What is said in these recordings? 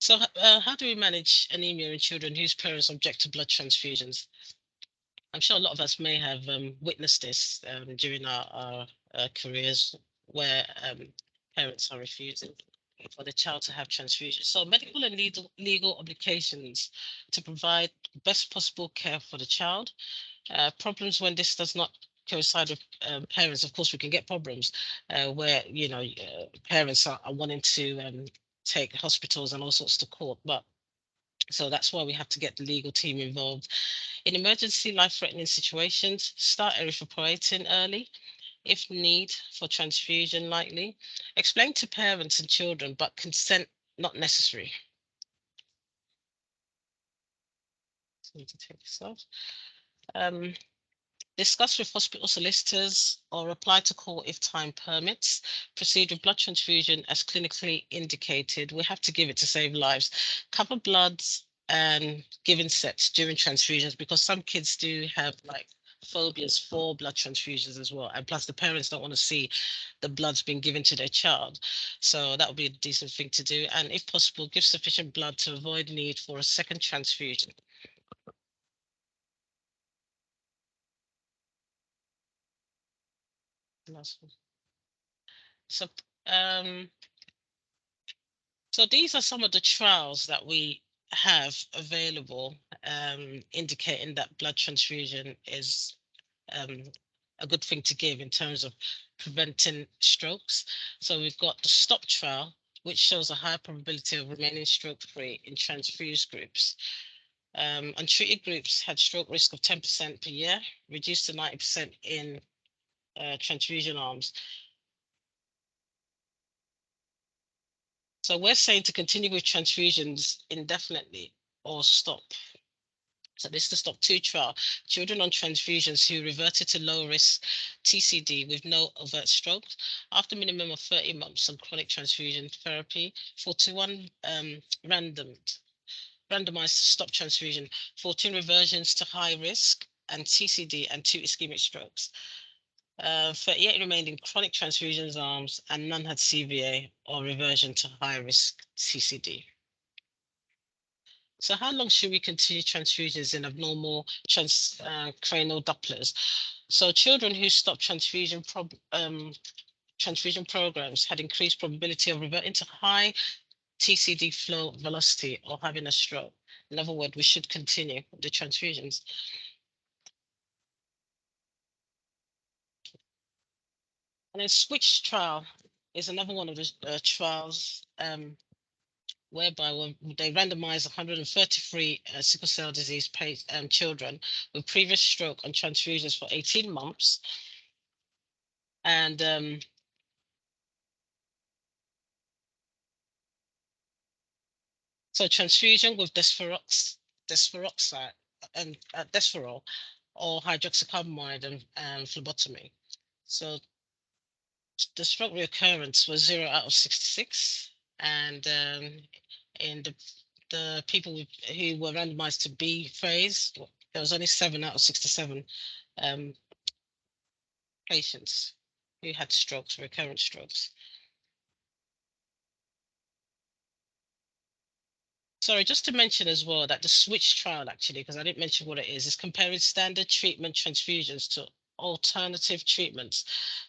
So, how do we manage anemia in children whose parents object to blood transfusions? I'm sure a lot of us may have witnessed this during our careers where parents are refusing for the child to have transfusions. So, medical and legal obligations to provide best possible care for the child. Problems when this does not coincide with parents. Of course, we can get problems where parents are wanting to take hospitals and all sorts to court, but so that's why we have to get the legal team involved. In emergency life-threatening situations, start erythropoietin early. If need for transfusion likely. Explain to parents and children, but consent not necessary. Need to take this off. Um, Discuss with hospital solicitors or apply to court if time permits. Proceed with blood transfusion as clinically indicated. We have to give it to save lives. Cover bloods and giving sets during transfusions because some kids do have like phobias for blood transfusions as well. And plus the parents don't want to see the blood's being given to their child. So that would be a decent thing to do. And if possible, give sufficient blood to avoid need for a second transfusion. So um So these are some of the trials that we have available, indicating that blood transfusion is um, a good thing to give in terms of preventing strokes. So we've got the STOP trial, which shows a high probability of remaining stroke-free in transfused groups. Untreated groups had stroke risk of 10% per year, reduced to 90% in transfusion arms. So we're saying to continue with transfusions indefinitely or stop. So this is the STOP 2 trial. Children on transfusions who reverted to low risk TCD with no overt stroke after minimum of 30 months on chronic transfusion therapy, 41 randomized to stop transfusion, 14 reversions to high risk and TCD and 2 ischemic strokes. 38 remained in chronic transfusions arms and none had CVA or reversion to high risk TCD. So how long should we continue transfusions in abnormal transcranial Dopplers? So children who stopped transfusion programs had increased probability of reverting to high TCD flow velocity or having a stroke. In other words, we should continue the transfusions. And then switch trial is another one of the trials whereby they randomized 133 sickle cell disease children with previous stroke on transfusions for 18 months. And so transfusion with desferoxide and desferol or hydroxycarbamide and phlebotomy. So the stroke recurrence was 0 out of 66. And in the people who were randomized to B phase, there was only 7 out of 67 um, patients who had strokes, recurrent strokes. Sorry, just to mention as well that the switch trial, actually, because I didn't mention what it is comparing standard treatment transfusions to alternative treatments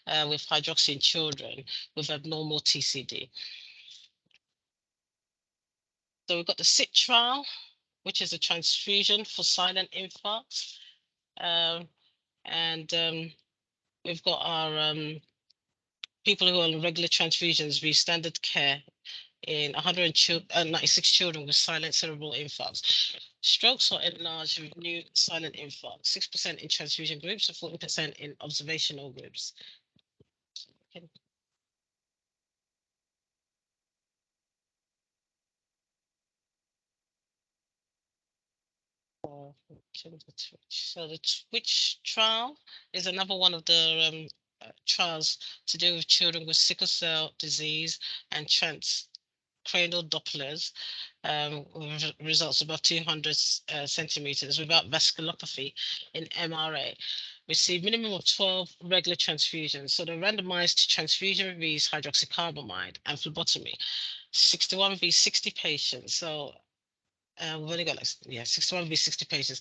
with hydroxy in children with abnormal TCD. So we've got the SIT trial, which is a transfusion for silent infarcts. And we've got our people who are on regular transfusions with standard care in 196 children with silent cerebral infarcts. Strokes are enlarged with new silent infarcts, 6% in transfusion groups and 40% in observational groups. Okay. So the Twitch trial is another one of the trials to do with children with sickle cell disease and transcranial Dopplers with results above 200 centimeters without vasculopathy in MRA, receive minimum of 12 regular transfusions. So they're randomized to transfusion vs hydroxycarbamide and phlebotomy. 61 v 60 patients. So we've only got 61 v 60 patients.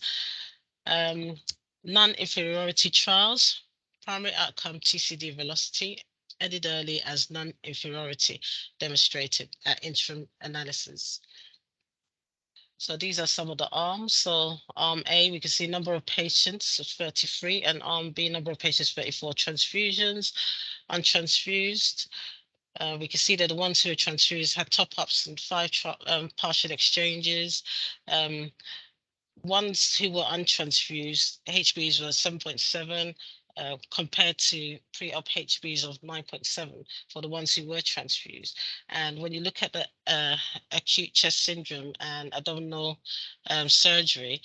Non-inferiority trials, primary outcome TCD velocity, ended early as non-inferiority demonstrated at interim analysis. So these are some of the arms. So arm A, we can see number of patients of 33, and arm B, number of patients 34. Transfusions, untransfused. We can see that the ones who are transfused had top-ups and 5 partial exchanges. Ones who were untransfused, HBs were 7.7 compared to pre-op HBs of 9.7 for the ones who were transfused. And when you look at the acute chest syndrome and abdominal surgery,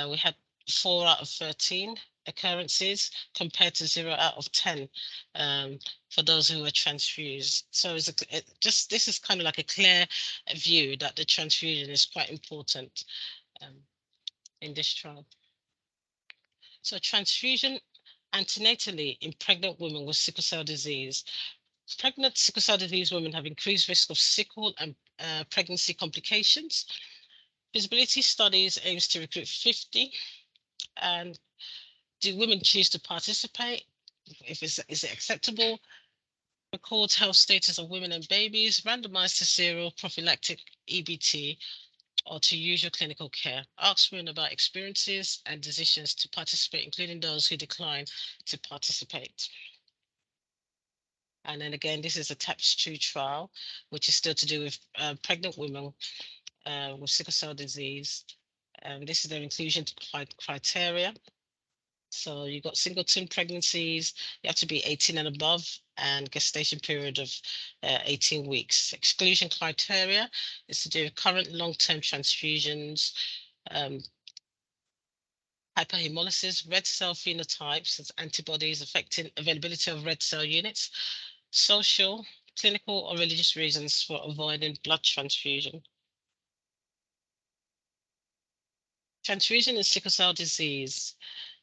we had 4 out of 13 occurrences compared to 0 out of 10 for those who were transfused. So this is kind of like a clear view that the transfusion is quite important in this trial. So transfusion antenatally in pregnant women with sickle cell disease. Pregnant sickle cell disease women have increased risk of sickle and pregnancy complications. Feasibility studies aims to recruit 50. And do women choose to participate? Is it acceptable? Records health status of women and babies, randomized to serial prophylactic EBT or to usual clinical care. Ask women about experiences and decisions to participate, including those who decline to participate. And then again, this is a TAPS2 trial, which is still to do with pregnant women with sickle cell disease. This is their inclusion criteria. So you've got singleton pregnancies, you have to be 18 and above, and gestation period of 18 weeks. Exclusion criteria is to do with current long-term transfusions, hyperhemolysis, red cell phenotypes as antibodies affecting availability of red cell units, social, clinical, or religious reasons for avoiding blood transfusion. Transfusion in sickle cell disease.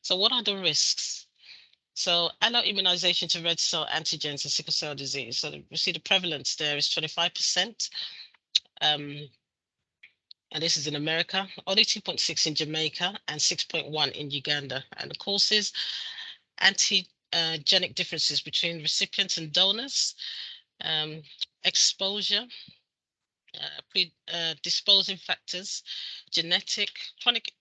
So what are the risks? So alloimmunization to red cell antigens in sickle cell disease. So we see the prevalence there is 25%. And this is in America, only 2.6 in Jamaica and 6.1 in Uganda. And the causes, antigenic differences between recipients and donors, exposure, predisposing factors, genetic, chronic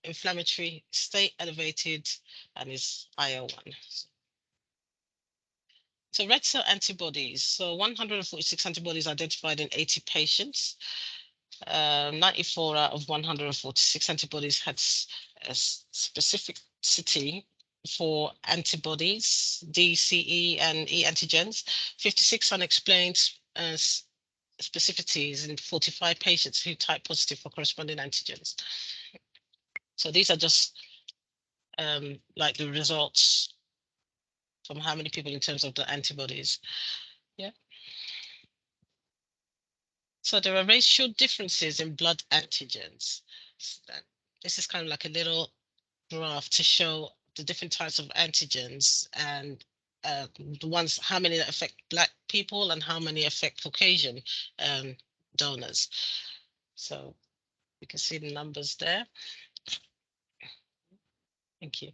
inflammatory state elevated, and is IL-1. So red cell antibodies. So 146 antibodies identified in 80 patients. 94 out of 146 antibodies had a specificity for antibodies, D, C, E, and E antigens. 56 unexplained specificities in 45 patients who type positive for corresponding antigens. So these are just like the results from how many people in terms of the antibodies. Yeah. So there are racial differences in blood antigens. This is kind of like a little graph to show the different types of antigens and the ones, how many that affect Black people and how many affect Caucasian donors. So you can see the numbers there. Thank you.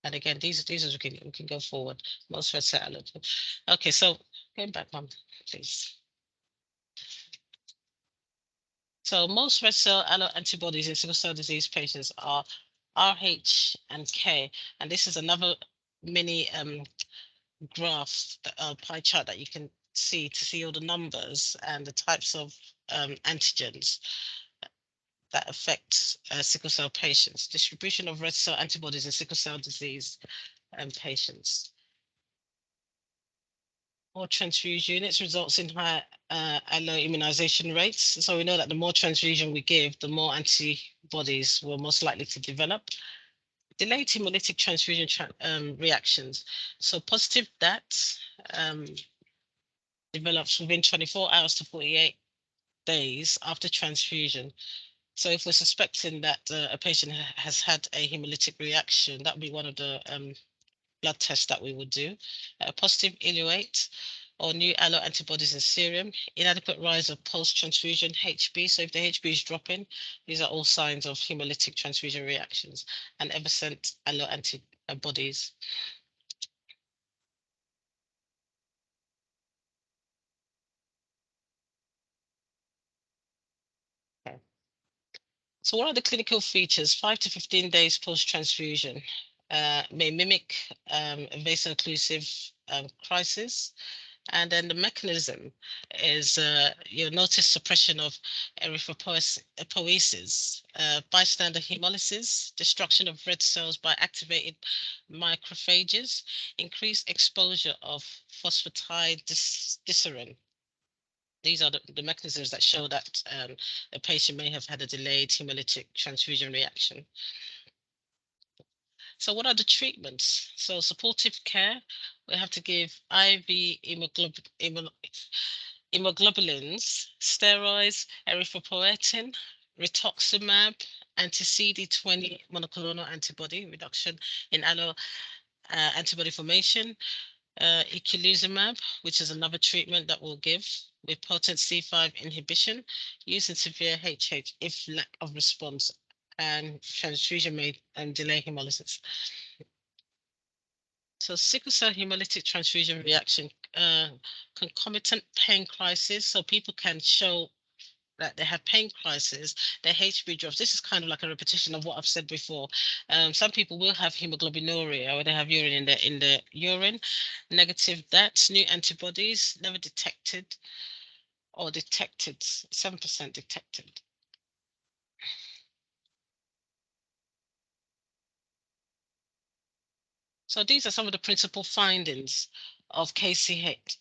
And again, these we can go forward. Most red cell allergy. Okay, so going back one, please. So most red cell alloantibodies in sickle cell disease patients are RH and K, and this is another mini graph, pie chart that you can see to see all the numbers and the types of antigens that affect sickle cell patients. Distribution of red cell antibodies in sickle cell disease patients. More transfused units results in higher alloimmunization rates. So we know that the more transfusion we give, the more antibodies we're most likely to develop. Delayed hemolytic transfusion reactions. So positive DAT develops within 24 hours to 48 days after transfusion. So if we're suspecting that a patient has had a hemolytic reaction, that would be one of the blood tests that we would do. Positive ileate or new alloantibodies in serum, inadequate rise of post-transfusion HB. So if the HB is dropping, these are all signs of hemolytic transfusion reactions, and ever-sent alloantibodies. Okay. So what are the clinical features? 5 to 15 days post-transfusion may mimic a vaso-occlusive crisis. And then the mechanism is you'll notice suppression of erythropoiesis, bystander hemolysis, destruction of red cells by activated macrophages, increased exposure of phosphatide discerin. These are the mechanisms that show that a patient may have had a delayed hemolytic transfusion reaction. So what are the treatments? So supportive care, we have to give IV immunoglobulins, steroids, erythropoietin, rituximab, anti-CD20 monoclonal antibody reduction in allo antibody formation, eculizumab, which is another treatment that we'll give with potent C5 inhibition used in severe HH if lack of response and transfusion may delay hemolysis. So sickle cell hemolytic transfusion reaction, concomitant pain crisis. So people can show that they have pain crisis, their HB drops. This is kind of like a repetition of what I've said before. Some people will have hemoglobinuria, or they have urine in the urine. Negative that new antibodies never detected or detected 7% detected. So these are some of the principal findings of KCH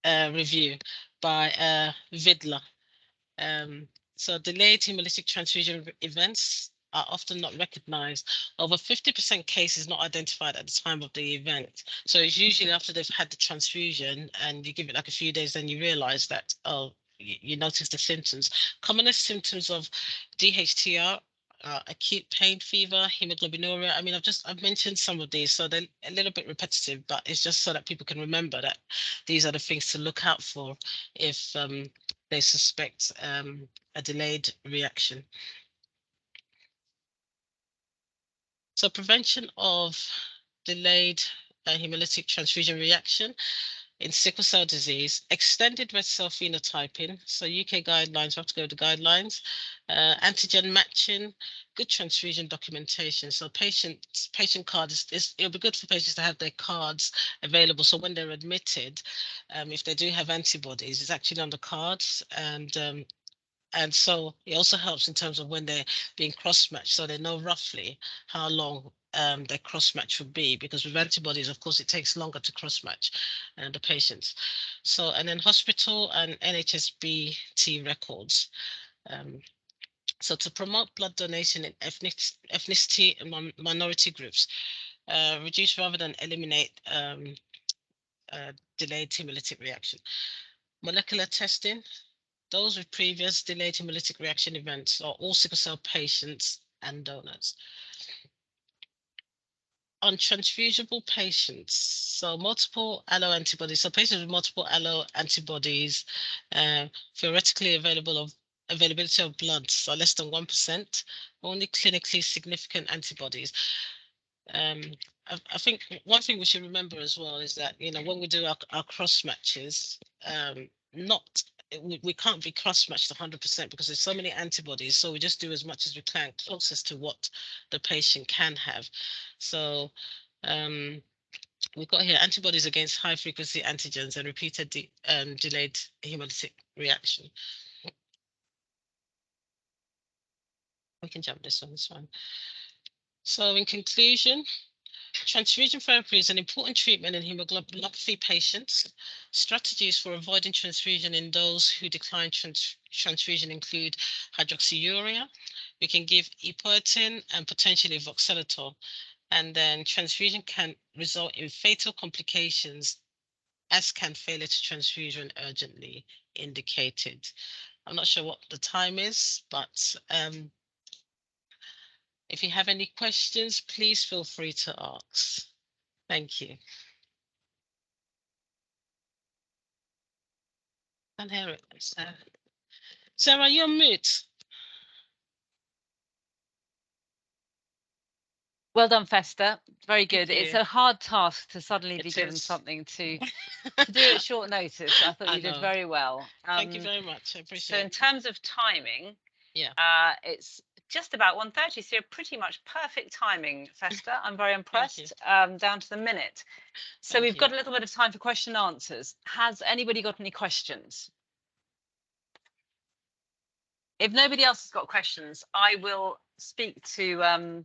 review by Vidler. Um, so delayed hemolytic transfusion events are often not recognized. Over 50% cases not identified at the time of the event. So it's usually after they've had the transfusion and you give it like a few days, then you realize that, oh, you notice the symptoms. Commonest symptoms of DHTR, acute pain, fever, hemoglobinuria. I mean, I've mentioned some of these, so they're a little bit repetitive, but it's just so that people can remember that these are the things to look out for if they suspect a delayed reaction. So prevention of delayed hemolytic transfusion reaction in sickle cell disease, extended red cell phenotyping. So UK guidelines, we have to go to guidelines, antigen matching, good transfusion documentation. So patient card it'll be good for patients to have their cards available. So when they're admitted, if they do have antibodies, it's actually on the cards, and so it also helps in terms of when they're being cross-matched, so they know roughly how long their cross-match would be, because with antibodies, of course, it takes longer to cross-match the patients. So, and then hospital and NHSBT records. Um, so to promote blood donation in ethnicity and minority groups, reduce rather than eliminate delayed hemolytic reaction. Molecular testing, those with previous delayed hemolytic reaction events are all sickle cell patients and donors. On transfusible patients, so multiple alloantibodies, so patients with multiple alloantibodies, theoretically availability of blood, so less than 1%, only clinically significant antibodies. Um, I think one thing we should remember as well is that, when we do our cross matches, not we can't be cross matched 100% because there's so many antibodies. So we just do as much as we can closest to what the patient can have. So we've got here antibodies against high frequency antigens and repeated delayed hemolytic reaction. We can jump this one, this one. So in conclusion, transfusion therapy is an important treatment in hemoglobinopathy patients. Strategies for avoiding transfusion in those who decline transfusion include hydroxyurea. We can give epoetin and potentially voxelotor. And then transfusion can result in fatal complications, as can failure to transfusion urgently indicated. I'm not sure what the time is, but if you have any questions, please feel free to ask. Thank you. Can't hear it. Sarah, you're mute. Well done, Festa. Very good. Thank It's you. a hard task to suddenly be It given is. something to do at short notice. I thought I you did know. very well. Thank you very much. I So appreciate in it. terms of timing, Yeah. it's just about 1:30, so pretty much perfect timing, Festa. I'm very Thank you. impressed, down to the minute. So Thank we've you. got a little bit of time for question and answers. Has anybody got any questions? If nobody else has got questions, I will speak to,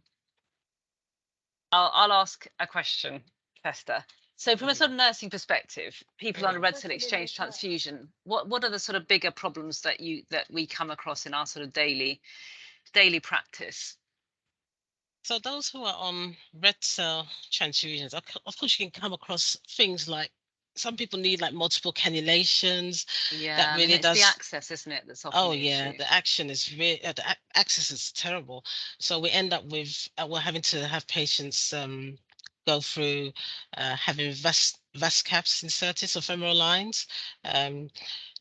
I'll ask a question, Festa. So from a sort of nursing perspective, people on a red cell exchange transfusion, what are the sort of bigger problems that we come across in our sort of daily practice? So those who are on red cell transfusions, of course, you can come across things like some people need like multiple cannulations. Yeah, That I mean, really it's the does. access, isn't it, that's often Oh the yeah, issue. the action is really access is terrible. So we end up with we're having to have patients go through having vas caps inserted, so femoral lines. Um,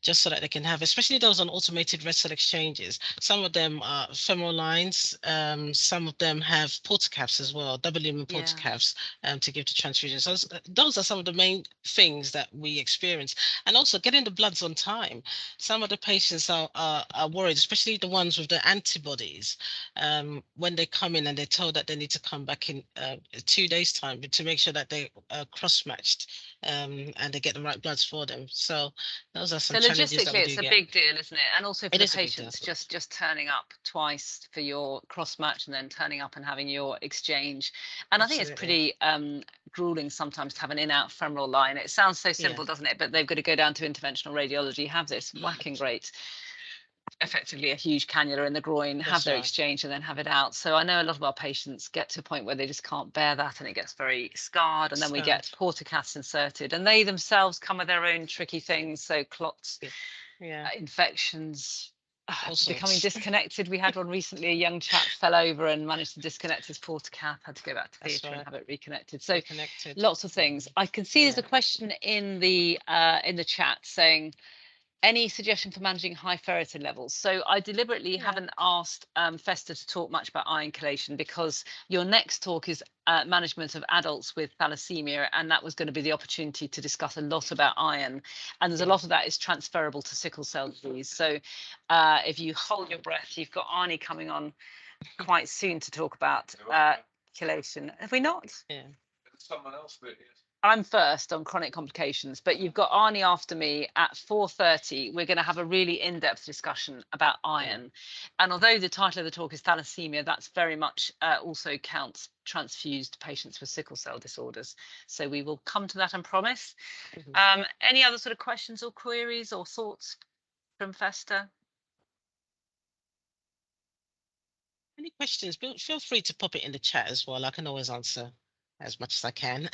just so that they can have, especially those on automated red cell exchanges. Some of them are femoral lines. Some of them have portacaps as well, double lumen Yeah. portacaps to give to transfusions. So those are some of the main things that we experience. And also getting the bloods on time. Some of the patients are worried, especially the ones with the antibodies, when they come in and they're told that they need to come back in 2 days' time to make sure that they are cross-matched and they get the right bloods for them. So those are some So challenges that we logistically, do it's a get. big deal, isn't it? And also for It the is a big deal. patients, just turning up twice for your cross match and then turning up and having your exchange. And I think it's Absolutely. pretty grueling sometimes to have an in-out femoral line. It sounds so Yeah. simple, doesn't it? But they've got to go down to interventional radiology, have this whacking great, effectively a huge cannula in the groin, have That's their right. exchange and then have it out. So I know a lot of our patients get to a point where they just can't bear that and it gets very scarred, and then we get Scarred. portacasts inserted and they themselves come with their own tricky things. So clots, Yeah. infections, All becoming sorts. disconnected. We had one recently, a young chap fell over and managed to disconnect his portacap, had to go back to That's theatre and right. have it reconnected. So Connected. lots of things. I can see there's Yeah. a question in the chat saying, any suggestion for managing high ferritin levels? So I deliberately haven't asked Festa to talk much about iron chelation because your next talk is management of adults with thalassaemia, and that was going to be the opportunity to discuss a lot about iron. And there's a lot of that is transferable to sickle cell disease. So if you hold your breath, you've got Arnie coming on quite soon to talk about chelation. Have we not? Yeah. Someone else, but yes. I'm first on chronic complications, but you've got Arnie after me at 4:30. We're going to have a really in-depth discussion about iron. And although the title of the talk is thalassaemia, that's very much also counts transfused patients with sickle cell disorders. So we will come to that, I promise. Any other sort of questions or queries or thoughts from Festa? Any questions? Feel free to pop it in the chat as well. I can always answer as much as I can.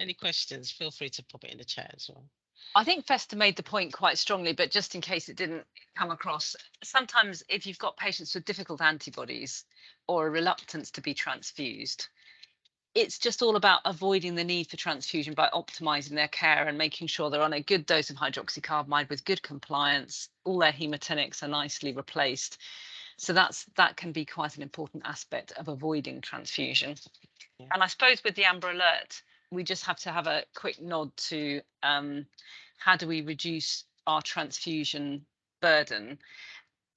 Any questions? Feel free to pop it in the chat as well. I think Festa made the point quite strongly, but just in case it didn't come across, sometimes if you've got patients with difficult antibodies or a reluctance to be transfused, it's just all about avoiding the need for transfusion by optimizing their care and making sure they're on a good dose of hydroxycarbamide with good compliance, all their hematinics are nicely replaced. So that can be quite an important aspect of avoiding transfusion. Yeah. And I suppose with the Amber Alert, we just have to have a quick nod to how do we reduce our transfusion burden.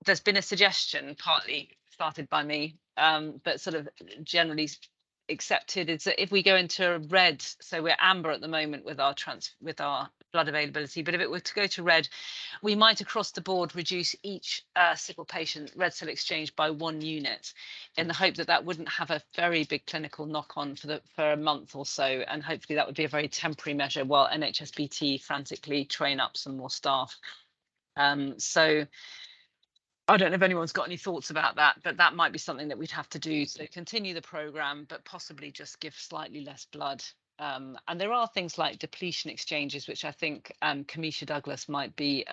There's been a suggestion, partly started by me, but sort of generally accepted, is that if we go into red, so we're amber at the moment with our blood availability, but if it were to go to red, we might across the board reduce each sickle patient red cell exchange by 1 unit, in the hope that that wouldn't have a very big clinical knock-on for a month or so, and hopefully that would be a very temporary measure while NHSBT frantically train up some more staff. So I don't know if anyone's got any thoughts about that, but that might be something that we'd have to do. So continue the program, but possibly just give slightly less blood. And there are things like depletion exchanges, which I think Kamisha Douglas might be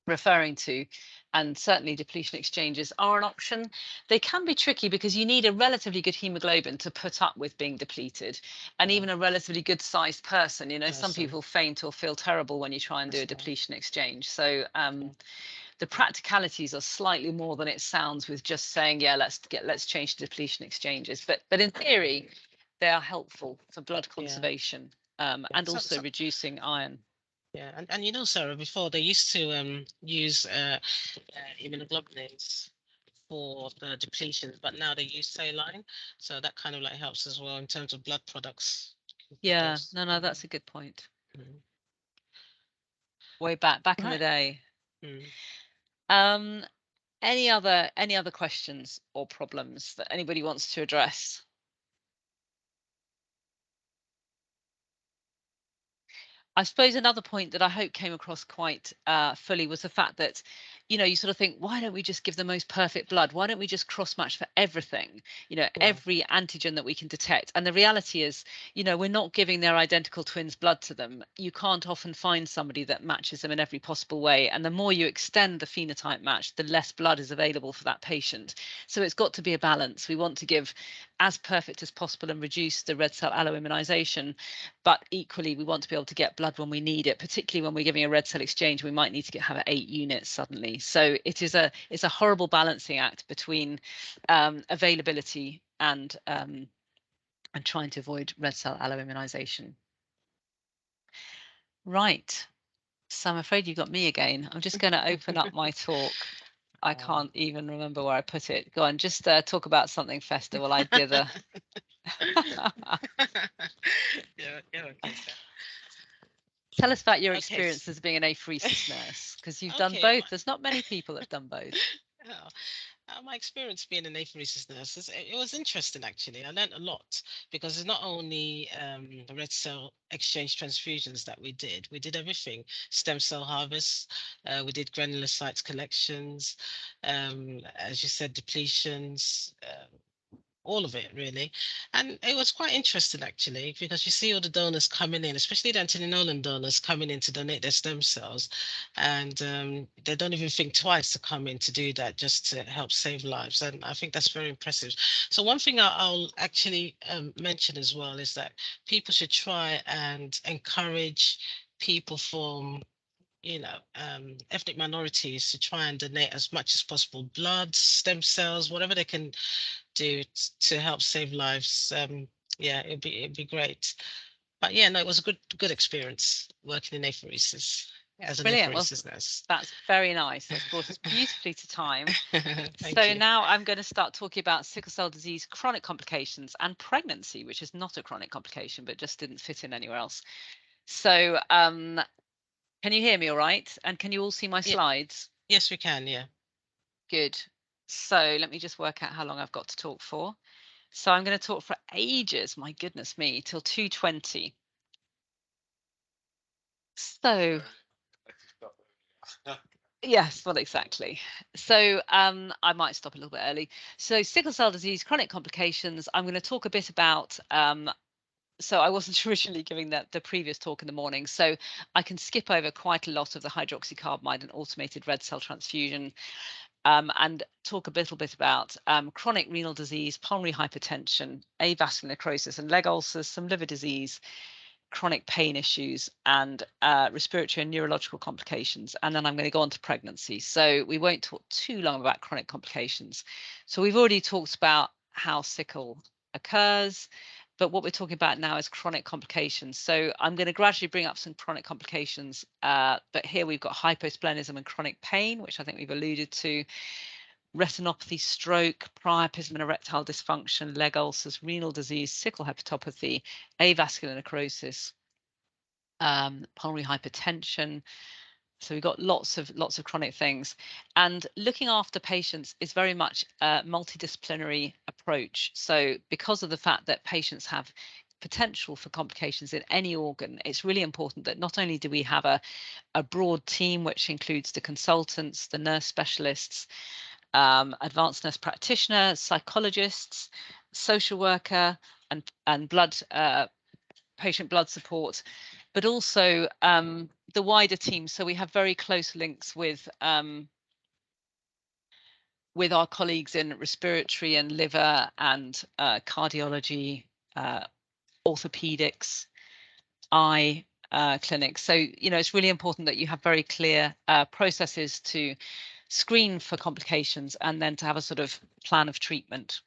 referring to, and certainly depletion exchanges are an option. They can be tricky because you need a relatively good hemoglobin to put up with being depleted, and even a relatively good sized person. You know, some people faint or feel terrible when you try and do a depletion exchange. So the practicalities are slightly more than it sounds with just saying, yeah, let's change to depletion exchanges. But in theory, they are helpful for blood conservation, and also reducing iron. Yeah, and you know, Sarah, before they used to use immunoglobulins for the depletions, but now they use saline, so that kind of like helps as well in terms of blood products. Yeah, no, that's a good point. Mhm. Way back in the Right. day. Mm. Any other questions or problems that anybody wants to address? I suppose another point that I hope came across quite fully was the fact that, you know, you sort of think, why don't we just give the most perfect blood? Why don't we just cross match for everything? You know, every antigen that we can detect. And the reality is, you know, we're not giving their identical twins blood to them. You can't often find somebody that matches them in every possible way. And the more you extend the phenotype match, the less blood is available for that patient. So it's got to be a balance. We want to give as perfect as possible and reduce the red cell alloimmunization, but equally we want to be able to get blood when we need it, particularly when we're giving a red cell exchange. We might need to have 8 units suddenly. So it's a horrible balancing act between availability and trying to avoid red cell alloimmunization. Right, so I'm afraid you got me again. I'm just going to open up my talk. I can't even remember where I put it. Go on, just talk about something festive while I dither. Okay, so. Tell us about your experience as being an apheresis nurse, because you've done both. There's not many people that have done both. My experience being an apheresis nurse, it was interesting actually. I learned a lot because it's not only the red cell exchange transfusions that we did everything: stem cell harvest, we did granulocytes collections, as you said, depletions, all of it really. And it was quite interesting actually, because you see all the donors coming in, especially the antinolan donors coming in to donate their stem cells, and they don't even think twice to come in to do that just to help save lives. And I think that's very impressive. So one thing I'll actually mention as well is that people should try and encourage people from ethnic minorities to try and donate as much as possible blood, stem cells, whatever they can do to help save lives. Yeah, it'd be great. But yeah, no, it was a good experience working in apheresis as an Brilliant. apheresis nurse. That's very nice. That's brought us beautifully to time. Thank So you. now I'm going to start talking about sickle cell disease chronic complications and pregnancy, which is not a chronic complication, but just didn't fit in anywhere else. So can you hear me all right? And can you all see my slides? Yes, we can. Yeah. Good. So let me just work out how long I've got to talk for. So I'm going to talk for ages, my goodness me, till 2:20. So yes, well, exactly. So I might stop a little bit early. So sickle cell disease, chronic complications. I'm going to talk a bit about so I wasn't originally giving the previous talk in the morning, so I can skip over quite a lot of the hydroxycarbamide and automated red cell transfusion, and talk a little bit about chronic renal disease, pulmonary hypertension, avascular necrosis and leg ulcers, some liver disease, chronic pain issues, and respiratory and neurological complications. And then I'm going to go on to pregnancy. So we won't talk too long about chronic complications. So we've already talked about how sickle occurs, but what we're talking about now is chronic complications. So I'm going to gradually bring up some chronic complications, but here we've got hyposplenism and chronic pain, which I think we've alluded to, retinopathy, stroke, priapism and erectile dysfunction, leg ulcers, renal disease, sickle hepatopathy, avascular necrosis, pulmonary hypertension. So we've got lots of chronic things, and looking after patients is very much a multidisciplinary approach. So because of the fact that patients have potential for complications in any organ, it's really important that not only do we have a broad team, which includes the consultants, the nurse specialists, advanced nurse practitioner, psychologists, social worker, and blood patient blood support, but also the wider team. So we have very close links with our colleagues in respiratory and liver and cardiology, orthopedics, eye clinics. So, you know, it's really important that you have very clear processes to screen for complications and then to have a sort of plan of treatment.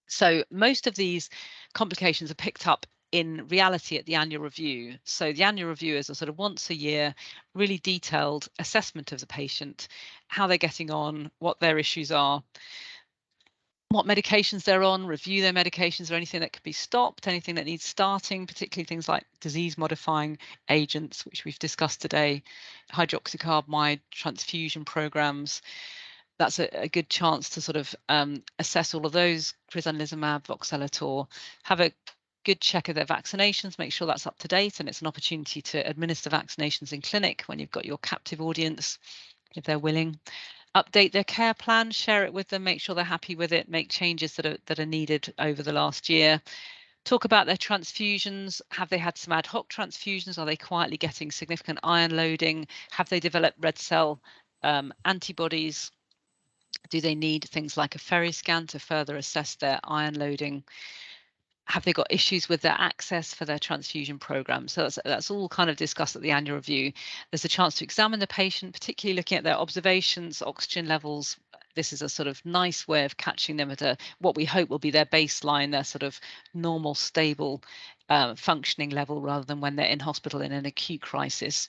So most of these complications are picked up in reality at the annual review. So the annual review is a sort of once a year, really detailed assessment of the patient, how they're getting on, what their issues are, what medications they're on, review their medications, or anything that could be stopped, anything that needs starting, particularly things like disease modifying agents, which we've discussed today, hydroxycarbamide transfusion programs. That's a good chance to sort of assess all of those, crizanlizumab, voxelotor, have a good check of their vaccinations, make sure that's up to date, and it's an opportunity to administer vaccinations in clinic when you've got your captive audience, if they're willing. Update their care plan, share it with them, make sure they're happy with it, make changes that are needed over the last year. Talk about their transfusions. Have they had some ad hoc transfusions? Are they quietly getting significant iron loading? Have they developed red cell antibodies? Do they need things like a ferry scan to further assess their iron loading? Have they got issues with their access for their transfusion program? So that's all kind of discussed at the annual review. There's a chance to examine the patient, particularly looking at their observations, oxygen levels. This is a sort of nice way of catching them at what we hope will be their baseline, their sort of normal, stable functioning level, rather than when they're in hospital in an acute crisis.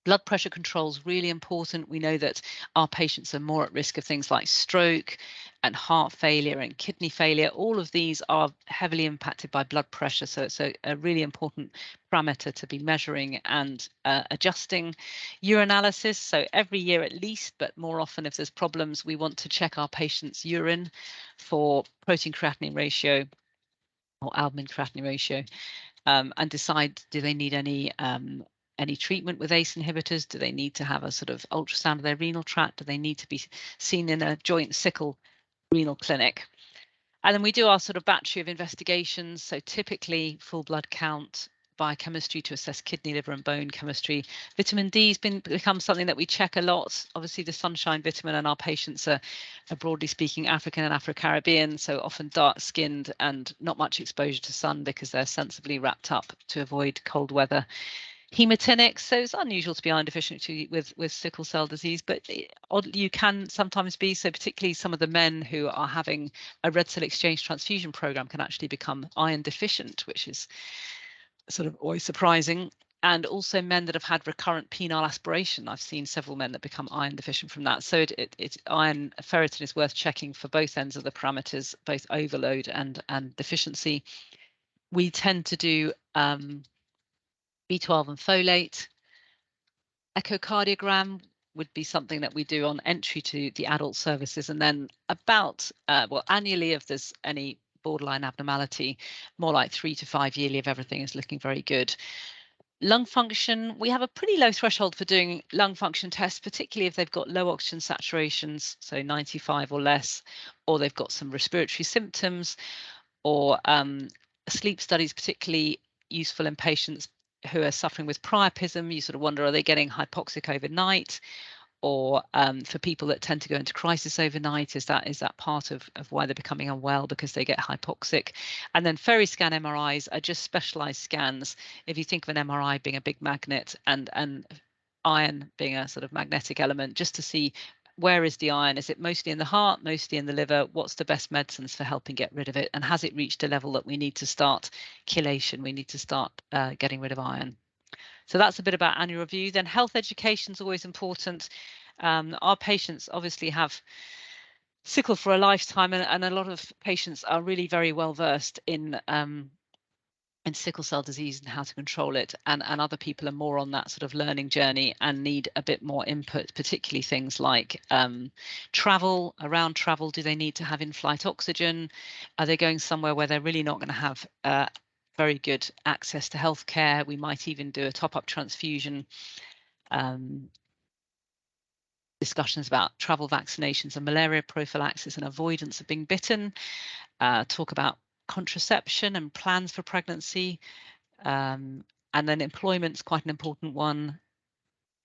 Blood pressure control is really important. We know that our patients are more at risk of things like stroke and heart failure and kidney failure. All of these are heavily impacted by blood pressure. So it's a really important parameter to be measuring and adjusting. Urinalysis, so every year at least, but more often if there's problems, we want to check our patient's urine for protein creatinine ratio or albumin creatinine ratio. And decide, do they need any treatment with ACE inhibitors? Do they need to have a sort of ultrasound of their renal tract? Do they need to be seen in a joint sickle renal clinic? And then we do our sort of battery of investigations. So typically full blood count, biochemistry to assess kidney, liver and bone chemistry. Vitamin D has become something that we check a lot. Obviously the sunshine vitamin, and our patients are broadly speaking African and Afro-Caribbean, so often dark skinned and not much exposure to sun because they're sensibly wrapped up to avoid cold weather. Hematinics, so it's unusual to be iron deficient with sickle cell disease, but you can sometimes be, so particularly some of the men who are having a red cell exchange transfusion program can actually become iron deficient, which is sort of always surprising. And also men that have had recurrent penile aspiration. I've seen several men that become iron deficient from that. So iron ferritin is worth checking for both ends of the parameters, both overload and deficiency. We tend to do B12 and folate. Echocardiogram would be something that we do on entry to the adult services, and then about annually if there's any borderline abnormality, more like 3 to 5 yearly if everything is looking very good. Lung function, we have a pretty low threshold for doing lung function tests, particularly if they've got low oxygen saturations, so 95 or less, or they've got some respiratory symptoms, or sleep studies particularly useful in patients who are suffering with priapism. You sort of wonder, are they getting hypoxic overnight? Or for people that tend to go into crisis overnight, is that part of why they're becoming unwell, because they get hypoxic? And then Feriscan MRIs are just specialized scans. If you think of an MRI being a big magnet and iron being a sort of magnetic element, just to see where is the iron? Is it mostly in the heart, mostly in the liver? What's the best medicines for helping get rid of it? And has it reached a level that we need to start chelation? We need to start getting rid of iron. So that's a bit about annual review. Then health education is always important. Our patients obviously have sickle for a lifetime, and a lot of patients are really very well versed in sickle cell disease and how to control it, and other people are more on that sort of learning journey and need a bit more input, particularly things like travel. Around travel, do they need to have in-flight oxygen? Are they going somewhere where they're really not going to have very good access to healthcare? We might even do a top-up transfusion. Discussions about travel vaccinations and malaria prophylaxis and avoidance of being bitten. Talk about contraception and plans for pregnancy. And then employment's quite an important one.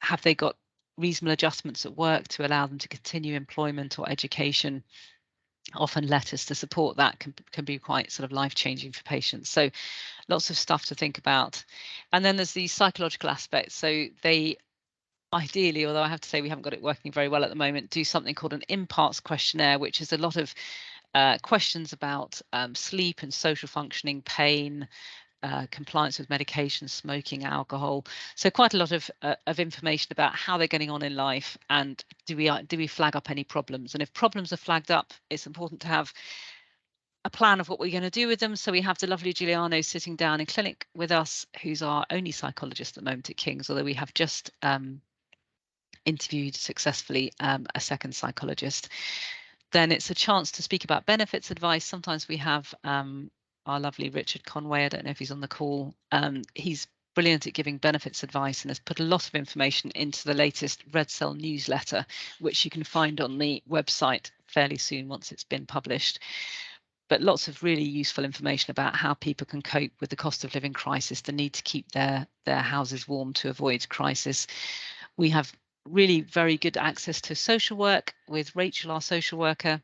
Have they got reasonable adjustments at work to allow them to continue employment or education? Often letters to support that can be quite sort of life-changing for patients. So lots of stuff to think about. And then there's the psychological aspects. So they ideally, although I have to say we haven't got it working very well at the moment, do something called an IMPARTS questionnaire, which is a lot of questions about sleep and social functioning, pain, compliance with medication, smoking, alcohol. So quite a lot of information about how they're getting on in life, and do we flag up any problems? And if problems are flagged up, it's important to have a plan of what we're going to do with them. So we have the lovely Giuliano sitting down in clinic with us, who's our only psychologist at the moment at King's, although we have just interviewed successfully a second psychologist. Then it's a chance to speak about benefits advice. Sometimes we have our lovely Richard Conway, I don't know if he's on the call. He's brilliant at giving benefits advice and has put a lot of information into the latest Red Cell newsletter, which you can find on the website fairly soon once it's been published. But lots of really useful information about how people can cope with the cost of living crisis, the need to keep their houses warm to avoid crisis. We have really very good access to social work with Rachel, our social worker.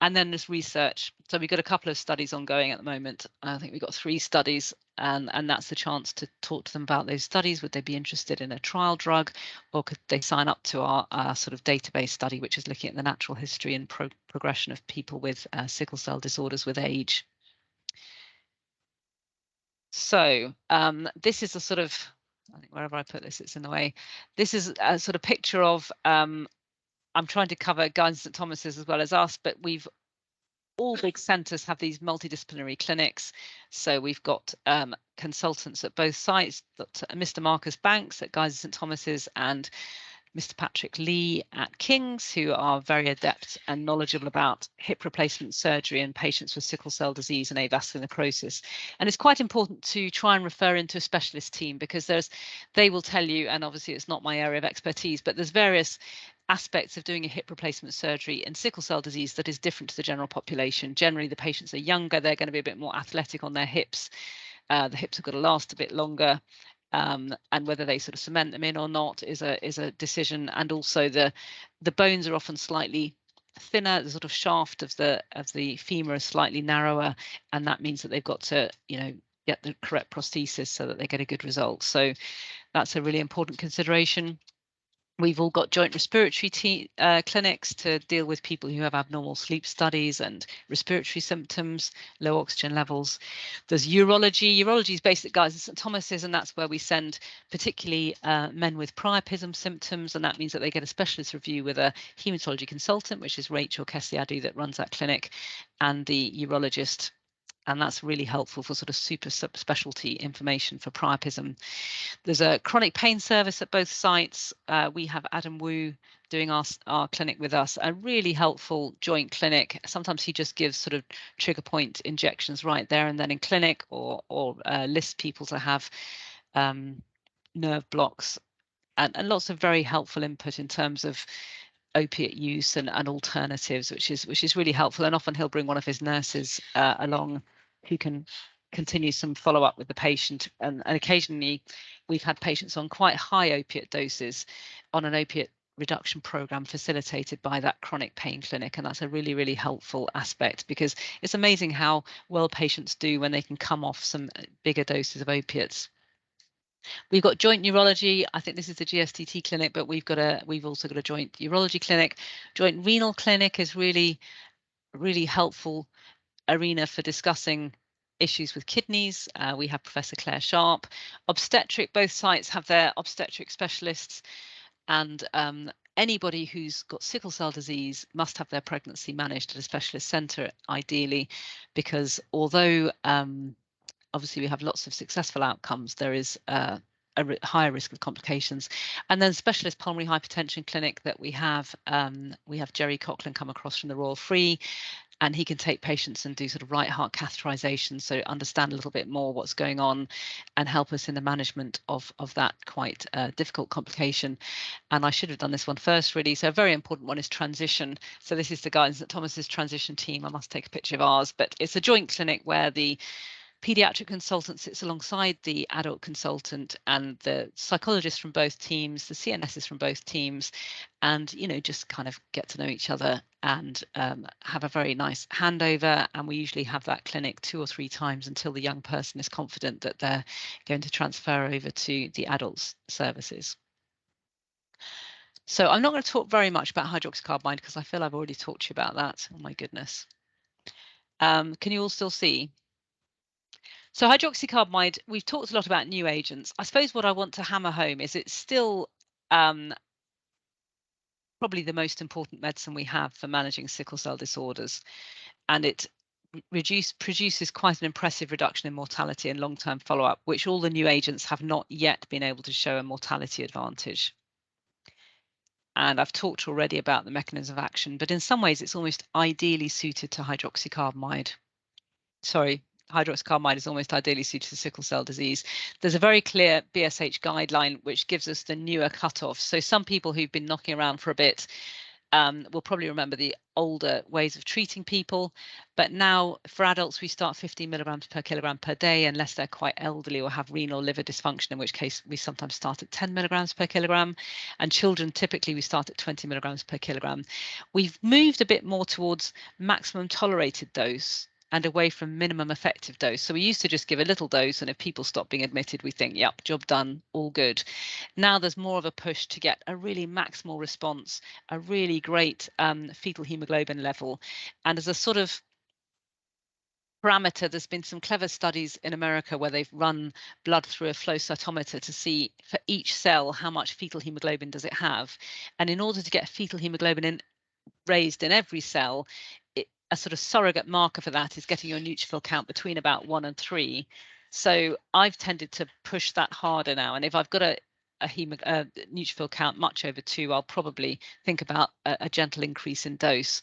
And then there's research. So we've got a couple of studies ongoing at the moment. I think we've got 3 studies, and that's the chance to talk to them about those studies. Would they be interested in a trial drug, or could they sign up to our sort of database study, which is looking at the natural history and progression of people with sickle cell disorders with age? So this is a sort of, I think wherever I put this, it's in the way. This is a sort of picture of, I'm trying to cover Guy's St Thomas's as well as us, but all big centres have these multidisciplinary clinics. So we've got consultants at both sites, Mr. Marcus Banks at Guy's St Thomas's and Mr. Patrick Lee at King's, who are very adept and knowledgeable about hip replacement surgery in patients with sickle cell disease and avascular necrosis. And it's quite important to try and refer into a specialist team, because they will tell you, and obviously it's not my area of expertise, but there's various aspects of doing a hip replacement surgery in sickle cell disease that is different to the general population. Generally, the patients are younger, they're going to be a bit more athletic on their hips. The hips have got to last a bit longer. And whether they sort of cement them in or not is a decision. And also the bones are often slightly thinner. The sort of shaft of the femur is slightly narrower, and that means that they've got to, get the correct prosthesis so that they get a good result. So that's a really important consideration. We've all got joint respiratory clinics to deal with people who have abnormal sleep studies and respiratory symptoms, low oxygen levels. There's urology. Urology is based at Guy's St Thomas's, and that's where we send particularly men with priapism symptoms, and that means that they get a specialist review with a haematology consultant, which is Rachel Kessiadu that runs that clinic, and the urologist. And that's really helpful for sort of super subspecialty information for priapism. There's a chronic pain service at both sites. We have Adam Wu doing our clinic with us, a really helpful joint clinic. Sometimes he just gives sort of trigger point injections right there and then in clinic, or lists people to have nerve blocks, and lots of very helpful input in terms of opiate use and alternatives, which is really helpful. And often he'll bring one of his nurses along who can continue some follow-up with the patient, and occasionally we've had patients on quite high opiate doses on an opiate reduction program facilitated by that chronic pain clinic, and that's a really, really helpful aspect, because it's amazing how well patients do when they can come off some bigger doses of opiates. We've got joint neurology. I think this is the GSTT clinic, but we've also got a joint urology clinic. Joint renal clinic is really, really helpful arena for discussing issues with kidneys. We have Professor Claire Sharp. Obstetric, both sites have their obstetric specialists, and anybody who's got sickle cell disease must have their pregnancy managed at a specialist centre, ideally, because although obviously we have lots of successful outcomes, there is a higher risk of complications. And then specialist pulmonary hypertension clinic that we have Jerry Coughlin come across from the Royal Free, and he can take patients and do sort of right heart catheterization, so understand a little bit more what's going on and help us in the management of that quite difficult complication. And I should have done this one first, really. So a very important one is transition. So this is the Guy's St Thomas's transition team. I must take a picture of ours, but it's a joint clinic where the paediatric consultant sits alongside the adult consultant, and the psychologists from both teams, the CNSs from both teams, and just kind of get to know each other and have a very nice handover. And we usually have that clinic 2 or 3 times until the young person is confident that they're going to transfer over to the adults services. So I'm not going to talk very much about hydroxycarbamide because I feel I've already talked to you about that. Oh my goodness. Can you all still see? So hydroxycarbamide, we've talked a lot about new agents. I suppose what I want to hammer home is it's still probably the most important medicine we have for managing sickle cell disorders, and it produces quite an impressive reduction in mortality and long-term follow-up, which all the new agents have not yet been able to show a mortality advantage. And I've talked already about the mechanism of action, but in some ways it's almost ideally suited to hydroxycarbamide. Hydroxycarbamide is almost ideally suited to sickle cell disease. There's a very clear BSH guideline which gives us the newer cutoff. So some people who've been knocking around for a bit will probably remember the older ways of treating people. But now for adults, we start 15 milligrams per kilogram per day, unless they're quite elderly or have renal liver dysfunction, in which case we sometimes start at 10 milligrams per kilogram. And children, typically we start at 20 milligrams per kilogram. We've moved a bit more towards maximum tolerated dose and away from minimum effective dose. So we used to just give a little dose, and if people stop being admitted, we think, yep, job done, all good. Now there's more of a push to get a really maximal response, a really great fetal hemoglobin level. And as a sort of parameter, there's been some clever studies in America where they've run blood through a flow cytometer to see for each cell how much fetal hemoglobin does it have. And in order to get fetal hemoglobin raised in every cell, a sort of surrogate marker for that is getting your neutrophil count between about 1 and 3. So I've tended to push that harder now. And if I've got a neutrophil count much over 2, I'll probably think about a gentle increase in dose.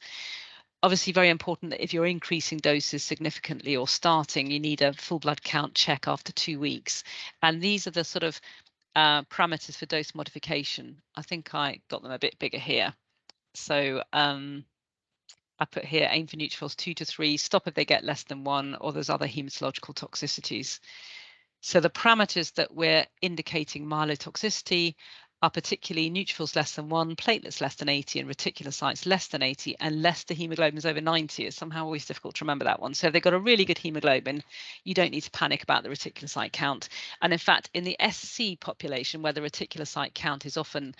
Obviously, very important that if you're increasing doses significantly or starting, you need a full blood count check after 2 weeks. And these are the sort of parameters for dose modification. I think I got them a bit bigger here. So I put here aim for neutrophils 2 to 3, stop if they get less than 1, or there's other hematological toxicities. So the parameters that we're indicating myelotoxicity are particularly neutrophils less than 1, platelets less than 80, and reticulocytes less than 80, unless the hemoglobin is over 90. It's somehow always difficult to remember that one. So if they've got a really good hemoglobin, you don't need to panic about the reticulocyte count. And in fact, in the SC population, where the reticulocyte count is often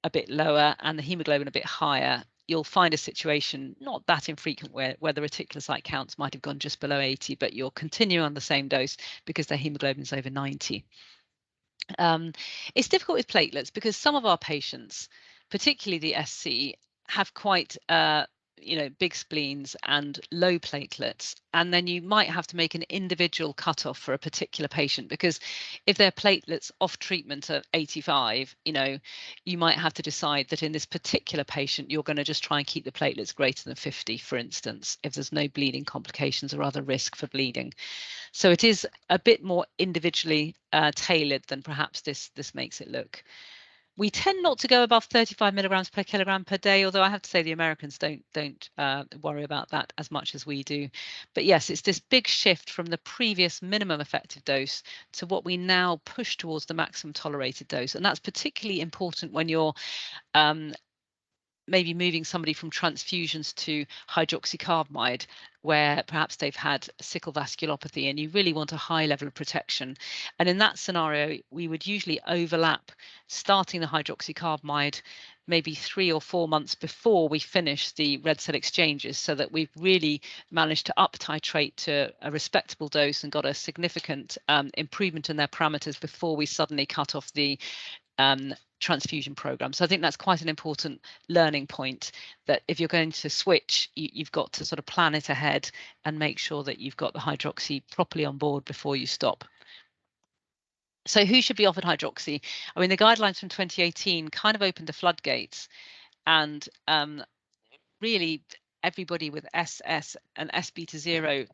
a bit lower and the hemoglobin a bit higher, you'll find a situation, not that infrequent, where the reticulocyte counts might have gone just below 80, but you'll continue on the same dose because their hemoglobin is over 90. It's difficult with platelets because some of our patients, particularly the SC, have quite big spleens and low platelets, and then you might have to make an individual cutoff for a particular patient, because if their platelets off treatment are 85, you might have to decide that in this particular patient you're going to just try and keep the platelets greater than 50, for instance, if there's no bleeding complications or other risk for bleeding. So it is a bit more individually tailored than perhaps this makes it look. We tend not to go above 35 milligrams per kilogram per day, although I have to say the Americans don't worry about that as much as we do. But yes, it's this big shift from the previous minimum effective dose to what we now push towards the maximum tolerated dose. And that's particularly important when you're maybe moving somebody from transfusions to hydroxycarbamide, where perhaps they've had sickle vasculopathy and you really want a high level of protection. And in that scenario, we would usually overlap starting the hydroxycarbamide maybe 3 or 4 months before we finish the red cell exchanges, so that we've really managed to up titrate to a respectable dose and got a significant improvement in their parameters before we suddenly cut off the transfusion program. So I think that's quite an important learning point, that if you're going to switch, you've got to sort of plan it ahead and make sure that you've got the hydroxy properly on board before you stop. So who should be offered hydroxy? I mean, the guidelines from 2018 kind of opened the floodgates, and really everybody with SS and S beta 0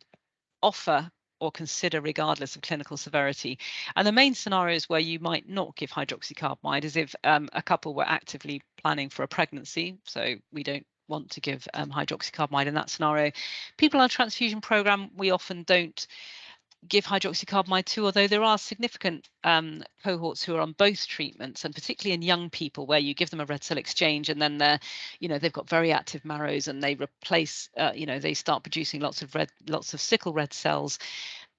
offer or consider regardless of clinical severity. And the main scenarios where you might not give hydroxycarbamide is if a couple were actively planning for a pregnancy, so we don't want to give hydroxycarbamide in that scenario. People on a transfusion program, we often don't give hydroxycarbamide to, although there are significant cohorts who are on both treatments, and particularly in young people where you give them a red cell exchange and then they're, they've got very active marrows and they replace, they start producing lots of sickle red cells.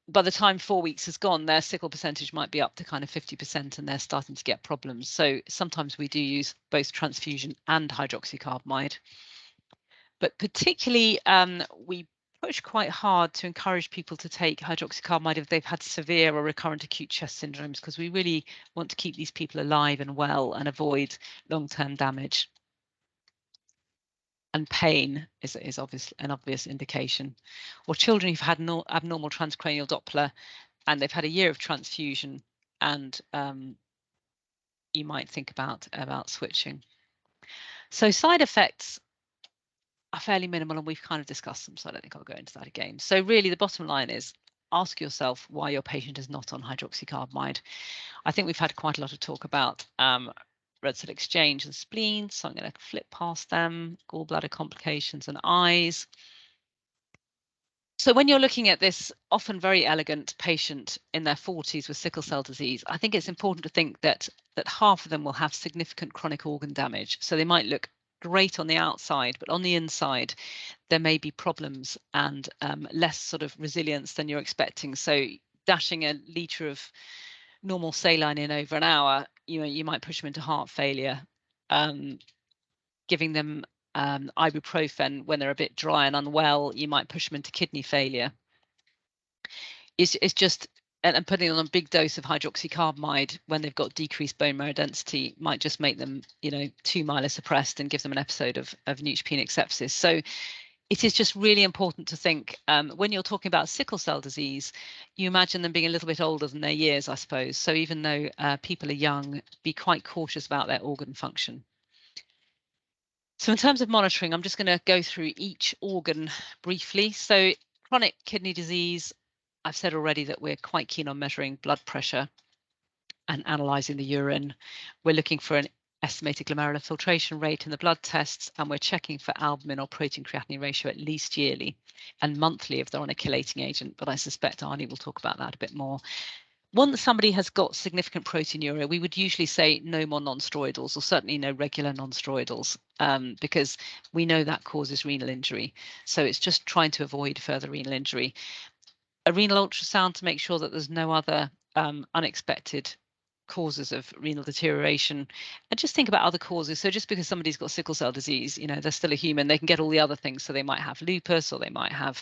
By the time 4 weeks is gone, their sickle percentage might be up to kind of 50% and they're starting to get problems. So sometimes we do use both transfusion and hydroxycarbamide. But particularly, we push quite hard to encourage people to take hydroxycarbamide if they've had severe or recurrent acute chest syndromes, because we really want to keep these people alive and well and avoid long-term damage. And pain is an obvious indication. Or children who've had abnormal transcranial Doppler and they've had a year of transfusion, and you might think about switching. So side effects are fairly minimal, and we've kind of discussed them, so I don't think I'll go into that again. So really the bottom line is, ask yourself why your patient is not on hydroxycarbamide. I think we've had quite a lot of talk about red cell exchange and spleens, so I'm going to flip past them, gallbladder complications and eyes. So when you're looking at this often very elegant patient in their 40s with sickle cell disease, I think it's important to think that half of them will have significant chronic organ damage. So they might look great on the outside, but on the inside, there may be problems and less sort of resilience than you're expecting. So dashing a litre of normal saline in over an hour, you might push them into heart failure. Giving them ibuprofen when they're a bit dry and unwell, you might push them into kidney failure. It's just, and putting on a big dose of hydroxycarbamide when they've got decreased bone marrow density might just make them, too myelosuppressed and give them an episode of neutropenic sepsis. So it is just really important to think, when you're talking about sickle cell disease, you imagine them being a little bit older than their years, I suppose. So even though people are young, be quite cautious about their organ function. So in terms of monitoring, I'm just going to go through each organ briefly. So chronic kidney disease, I've said already that we're quite keen on measuring blood pressure and analysing the urine. We're looking for an estimated glomerular filtration rate in the blood tests, and we're checking for albumin or protein creatinine ratio at least yearly and monthly if they're on a chelating agent, but I suspect Arnie will talk about that a bit more. Once somebody has got significant proteinuria, we would usually say no more non-steroidals, or certainly no regular non-steroidals, because we know that causes renal injury. So it's just trying to avoid further renal injury. A renal ultrasound to make sure that there's no other unexpected causes of renal deterioration, and just think about other causes. So just because somebody's got sickle cell disease, they're still a human, they can get all the other things. So they might have lupus, or they might have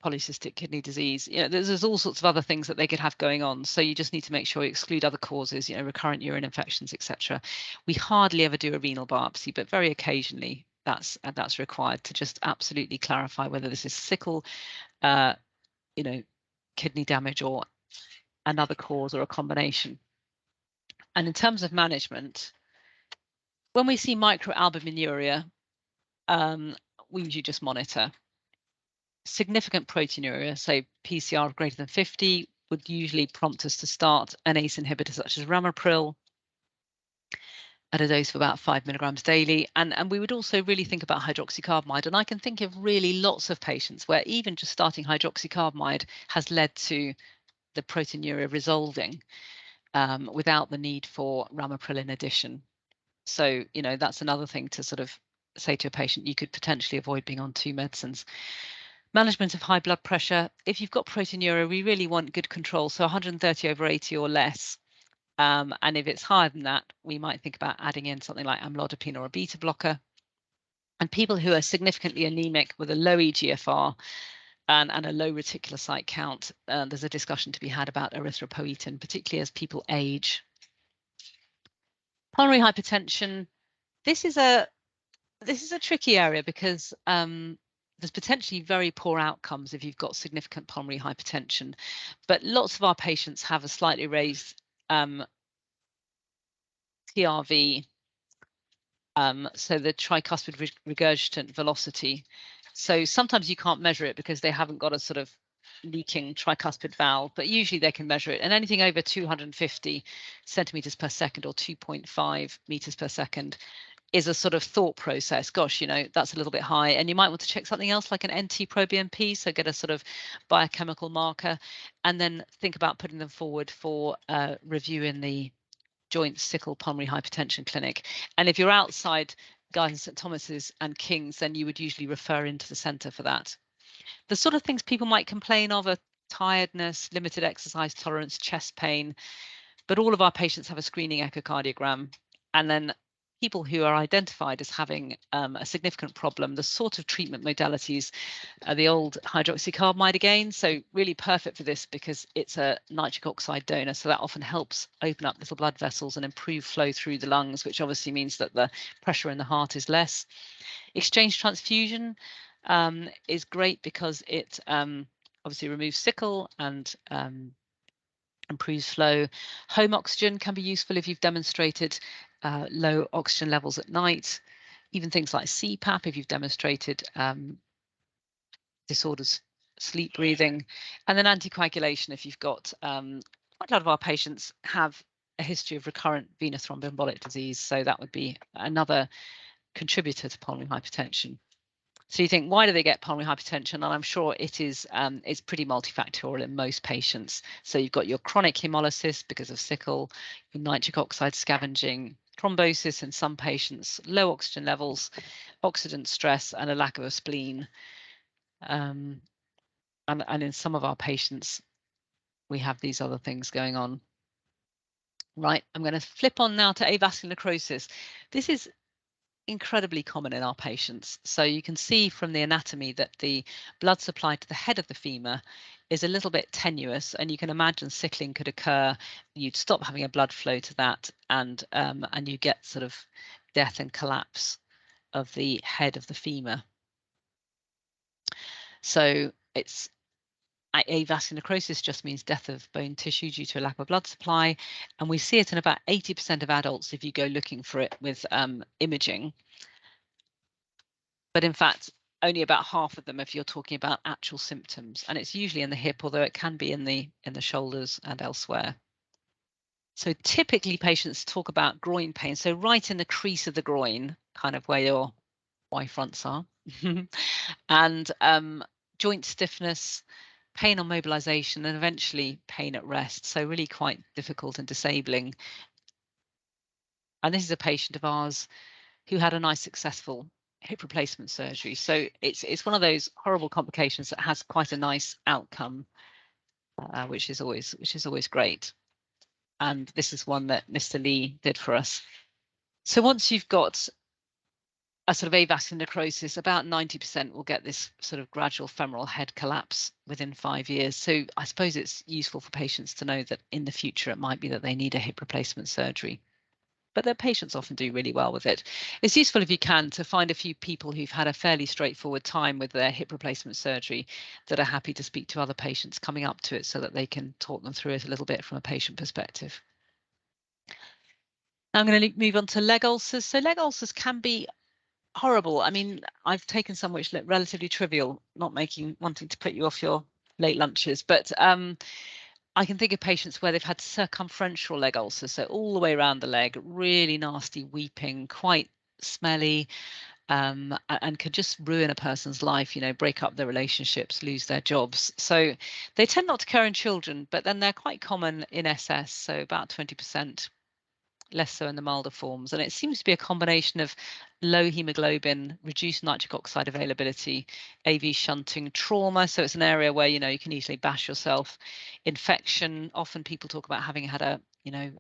polycystic kidney disease. There's all sorts of other things that they could have going on. So you just need to make sure you exclude other causes, recurrent urine infections, etc. We hardly ever do a renal biopsy, but very occasionally that's required to just absolutely clarify whether this is sickle, kidney damage, or another cause, or a combination. And in terms of management, when we see microalbuminuria, we usually just monitor. Significant proteinuria, say PCR of greater than 50, would usually prompt us to start an ACE inhibitor such as ramipril at a dose of about 5 milligrams daily. And we would also really think about hydroxycarbamide. And I can think of really lots of patients where even just starting hydroxycarbamide has led to the proteinuria resolving without the need for ramipril in addition. So, that's another thing to sort of say to a patient, you could potentially avoid being on 2 medicines. Management of high blood pressure. If you've got proteinuria, we really want good control, so 130/80 or less. And if it's higher than that, we might think about adding in something like amlodipine or a beta blocker. And people who are significantly anemic with a low EGFR and a low reticulocyte count, there's a discussion to be had about erythropoietin, particularly as people age. Pulmonary hypertension. This is a tricky area because there's potentially very poor outcomes if you've got significant pulmonary hypertension, but lots of our patients have a slightly raised TRV, so the tricuspid regurgitant velocity. So sometimes you can't measure it because they haven't got a sort of leaking tricuspid valve, but usually they can measure it, and anything over 250 centimeters per second or 2.5 meters per second is a sort of thought process. Gosh, you know, that's a little bit high, and you might want to check something else like an NT-proBNP, so get a sort of biochemical marker, and then think about putting them forward for review in the Joint Sickle Pulmonary Hypertension Clinic. And if you're outside Guy's, St Thomas's and King's, then you would usually refer into the centre for that. The sort of things people might complain of are tiredness, limited exercise tolerance, chest pain, but all of our patients have a screening echocardiogram. And then people who are identified as having a significant problem, the sort of treatment modalities are the old hydroxycarbamide again. So really perfect for this because it's a nitric oxide donor. So that often helps open up little blood vessels and improve flow through the lungs, which obviously means that the pressure in the heart is less. Exchange transfusion is great because it obviously removes sickle and improves flow. Home oxygen can be useful if you've demonstrated low oxygen levels at night. Even things like CPAP if you've demonstrated disorders, sleep breathing, and then anticoagulation if you've got quite a lot of our patients have a history of recurrent venous thromboembolic disease, so that would be another contributor to pulmonary hypertension. So you think, why do they get pulmonary hypertension? And I'm sure it is it's pretty multifactorial in most patients. So you've got your chronic hemolysis because of sickle, your nitric oxide scavenging, thrombosis in some patients, low oxygen levels, oxidant stress, and a lack of a spleen. And in some of our patients, we have these other things going on. Right, I'm going to flip on now to avascular necrosis. This is incredibly common in our patients. So you can see from the anatomy that the blood supply to the head of the femur is a little bit tenuous, and you can imagine sickling could occur. You'd stop having a blood flow to that, and you get sort of death and collapse of the head of the femur. So it's avascular necrosis just means death of bone tissue due to a lack of blood supply, and we see it in about 80% of adults if you go looking for it with imaging. But in fact, only about half of them if you're talking about actual symptoms, and it's usually in the hip, although it can be in the shoulders and elsewhere. So typically patients talk about groin pain, so right in the crease of the groin, kind of where your Y fronts are, and joint stiffness, pain on mobilization, and eventually pain at rest. So really quite difficult and disabling. And this is a patient of ours who had a nice successful hip replacement surgery. So it's one of those horrible complications that has quite a nice outcome, which is always great. And this is one that Mr. Lee did for us. So once you've got a sort of avascular necrosis, about 90% will get this sort of gradual femoral head collapse within 5 years. So I suppose it's useful for patients to know that in the future it might be that they need a hip replacement surgery. But their patients often do really well with it. It's useful if you can to find a few people who've had a fairly straightforward time with their hip replacement surgery that are happy to speak to other patients coming up to it so that they can talk them through it a little bit from a patient perspective. Now I'm going to move on to leg ulcers. So leg ulcers can be horrible. I mean, I've taken some which look relatively trivial, not wanting to put you off your late lunches, but I can think of patients where they've had circumferential leg ulcers, so all the way around the leg, really nasty weeping, quite smelly, and could just ruin a person's life, you know, break up their relationships, lose their jobs. So they tend not to occur in children, but then they're quite common in SS, so about 20%. Less so in the milder forms, and it seems to be a combination of low hemoglobin, reduced nitric oxide availability, AV shunting, trauma. So it's an area where, you know, you can easily bash yourself. Infection. Often people talk about having had an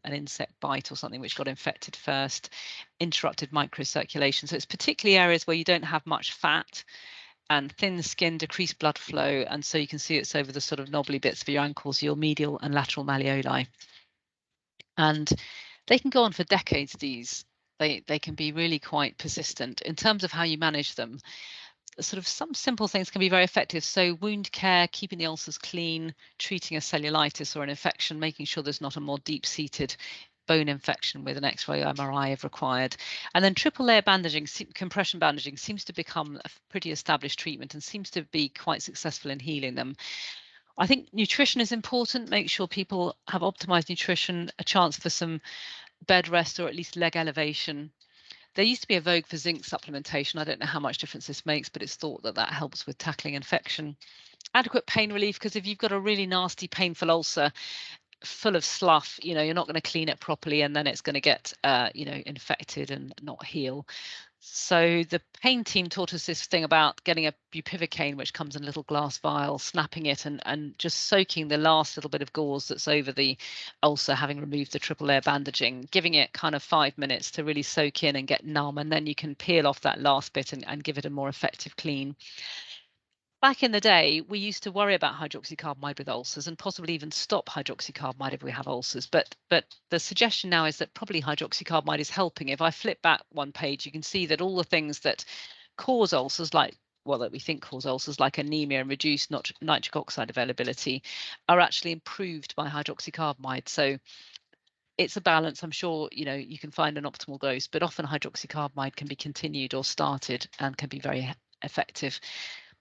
insect bite or something which got infected first. Interrupted microcirculation. So it's particularly areas where you don't have much fat and thin skin, decreased blood flow, and so you can see it's over the sort of knobbly bits of your ankles, your medial and lateral malleoli. And they can go on for decades, these. They can be really quite persistent. In terms of how you manage them, sort of some simple things can be very effective. So wound care, keeping the ulcers clean, treating a cellulitis or an infection, making sure there's not a more deep-seated bone infection with an X-ray or MRI if required. And then triple layer bandaging, compression bandaging seems to become a pretty established treatment and seems to be quite successful in healing them. I think nutrition is important. Make sure people have optimized nutrition, a chance for some bed rest or at least leg elevation. There used to be a vogue for zinc supplementation. I don't know how much difference this makes, but it's thought that that helps with tackling infection. Adequate pain relief, because if you've got a really nasty, painful ulcer full of slough, you know, you're not going to clean it properly, and then it's going to get, you know, infected and not heal. So the pain team taught us this thing about getting a bupivacaine, which comes in a little glass vial, snapping it and just soaking the last little bit of gauze that's over the ulcer, having removed the triple layer bandaging, giving it kind of 5 minutes to really soak in and get numb, and then you can peel off that last bit and give it a more effective clean. Back in the day, we used to worry about hydroxycarbamide with ulcers and possibly even stop hydroxycarbamide if we have ulcers. But the suggestion now is that probably hydroxycarbamide is helping. If I flip back one page, you can see that all the things that cause ulcers, like, well, that we think cause ulcers, like anemia and reduced nitric oxide availability, are actually improved by hydroxycarbamide. So it's a balance. I'm sure, you know, you can find an optimal dose, but often hydroxycarbamide can be continued or started and can be very effective.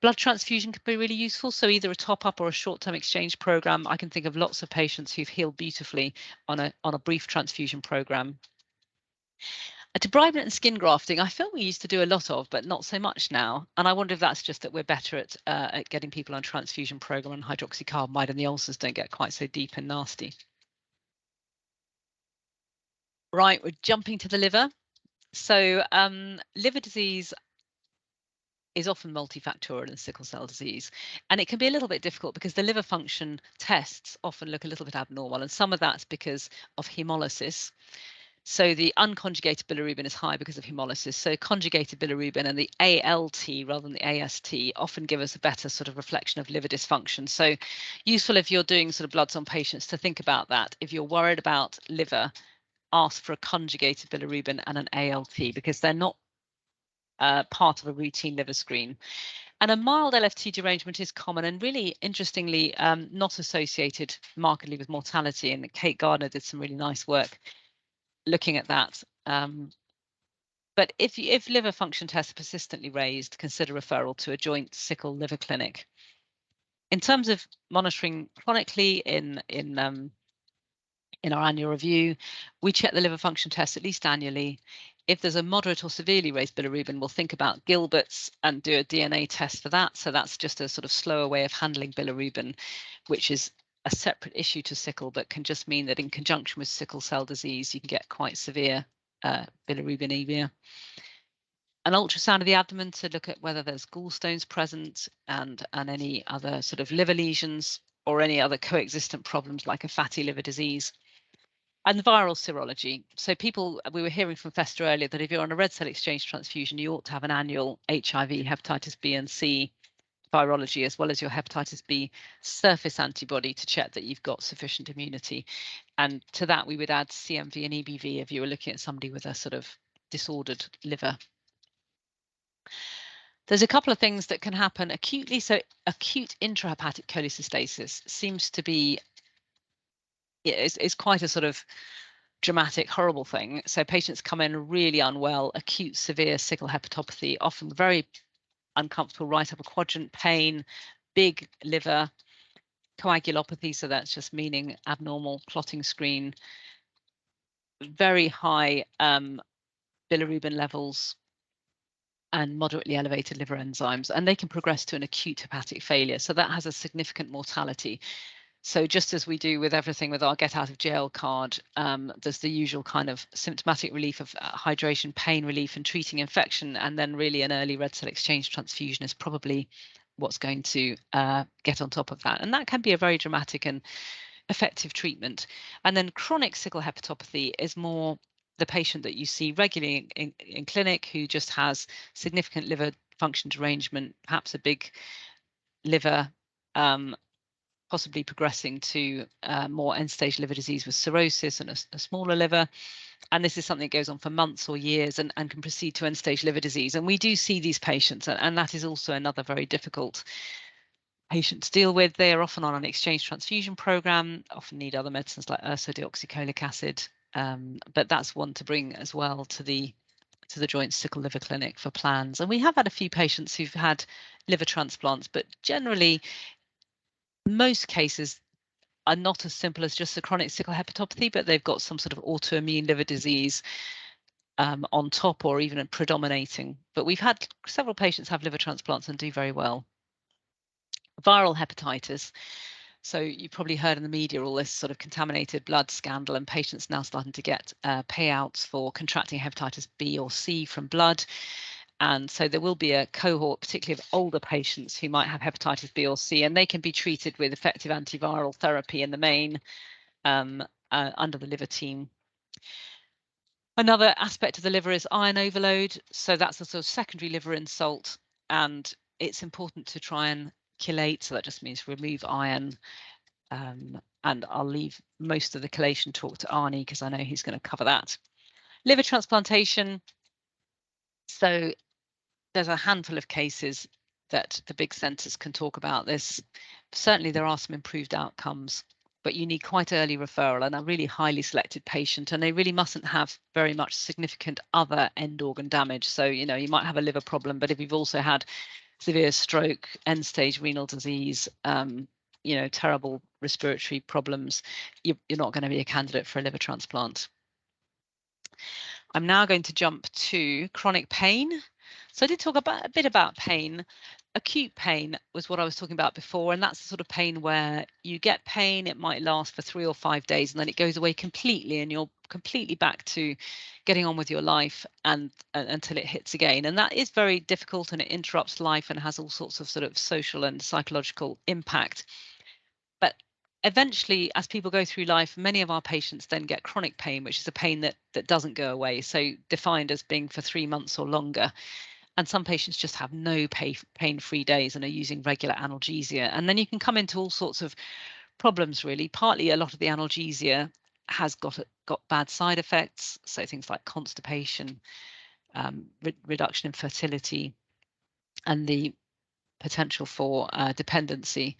Blood transfusion can be really useful. So either a top up or a short term exchange program. I can think of lots of patients who've healed beautifully on a brief transfusion program. A debridement and skin grafting, I feel we used to do a lot of, but not so much now. And I wonder if that's just that we're better at getting people on transfusion program and hydroxycarbamide, and the ulcers don't get quite so deep and nasty. Right, we're jumping to the liver. So liver disease is often multifactorial in sickle cell disease, and it can be a little bit difficult because the liver function tests often look a little bit abnormal, and some of that's because of hemolysis. So the unconjugated bilirubin is high because of hemolysis. So conjugated bilirubin and the ALT rather than the AST often give us a better sort of reflection of liver dysfunction. So useful if you're doing sort of bloods on patients to think about that. If you're worried about liver, ask for a conjugated bilirubin and an ALT because they're not part of a routine liver screen. And a mild LFT derangement is common and really interestingly not associated markedly with mortality. And Kate Gardner did some really nice work looking at that. But if liver function tests are persistently raised, consider referral to a joint sickle liver clinic. In terms of monitoring chronically in our annual review, we check the liver function test at least annually. If there's a moderate or severely raised bilirubin, we'll think about Gilbert's and do a DNA test for that. So that's just a sort of slower way of handling bilirubin, which is a separate issue to sickle, but can just mean that in conjunction with sickle cell disease, you can get quite severe bilirubinemia. An ultrasound of the abdomen to look at whether there's gallstones present and any other sort of liver lesions or any other coexistent problems like a fatty liver disease. And the viral serology. So people, we were hearing from Fester earlier that if you're on a red cell exchange transfusion, you ought to have an annual HIV, hepatitis B and C virology, as well as your hepatitis B surface antibody to check that you've got sufficient immunity. And to that, we would add CMV and EBV if you were looking at somebody with a sort of disordered liver. There's a couple of things that can happen acutely. So acute intrahepatic cholecystasis seems to be, is quite a sort of dramatic, horrible thing. So patients come in really unwell, acute, severe sickle hepatopathy, often very uncomfortable right upper quadrant pain, big liver, coagulopathy. So that's just meaning abnormal clotting screen, very high bilirubin levels, and moderately elevated liver enzymes, and they can progress to an acute hepatic failure. So that has a significant mortality. So just as we do with everything with our get out of jail card, there's the usual kind of symptomatic relief of hydration, pain relief and treating infection. And then really an early red cell exchange transfusion is probably what's going to get on top of that. And that can be a very dramatic and effective treatment. And then chronic sickle hepatopathy is more the patient that you see regularly in clinic who just has significant liver function derangement, perhaps a big liver, possibly progressing to more end-stage liver disease with cirrhosis and a smaller liver. And this is something that goes on for months or years and can proceed to end-stage liver disease. And we do see these patients, and that is also another very difficult patient to deal with. They are often on an exchange transfusion program, often need other medicines like ursodeoxycholic acid, but that's one to bring as well to the joint sickle liver clinic for plans. And we have had a few patients who've had liver transplants, but generally most cases are not as simple as just a chronic sickle hepatopathy, but they've got some sort of autoimmune liver disease on top or even predominating. But we've had several patients have liver transplants and do very well. Viral hepatitis. So you probably heard in the media all this sort of contaminated blood scandal, and patients now starting to get payouts for contracting hepatitis B or C from blood. And so there will be a cohort, particularly of older patients who might have hepatitis B or C, and they can be treated with effective antiviral therapy in the main under the liver team. Another aspect of the liver is iron overload. So that's a sort of secondary liver insult, and it's important to try and chelate. So that just means remove iron. And I'll leave most of the chelation talk to Arnie because I know he's going to cover that. Liver transplantation. So there's a handful of cases that the big centres can talk about this. Certainly there are some improved outcomes, but you need quite early referral and a really highly selected patient, and they really mustn't have very much significant other end organ damage. So, you know, you might have a liver problem, but if you've also had severe stroke, end stage renal disease, you know, terrible respiratory problems, you're not going to be a candidate for a liver transplant. I'm now going to jump to chronic pain. So I did talk about a bit about pain. Acute pain was what I was talking about before, and that's the sort of pain where you get pain, it might last for 3 or 5 days, and then it goes away completely, and you're completely back to getting on with your life and until it hits again. And that is very difficult, and it interrupts life and has all sorts of sort of social and psychological impact. But eventually, as people go through life, many of our patients then get chronic pain, which is a pain that doesn't go away, so defined as being for 3 months or longer. And some patients just have no pain-free days and are using regular analgesia. And then you can come into all sorts of problems, really. Partly, a lot of the analgesia has got bad side effects, so things like constipation, reduction in fertility, and the potential for dependency.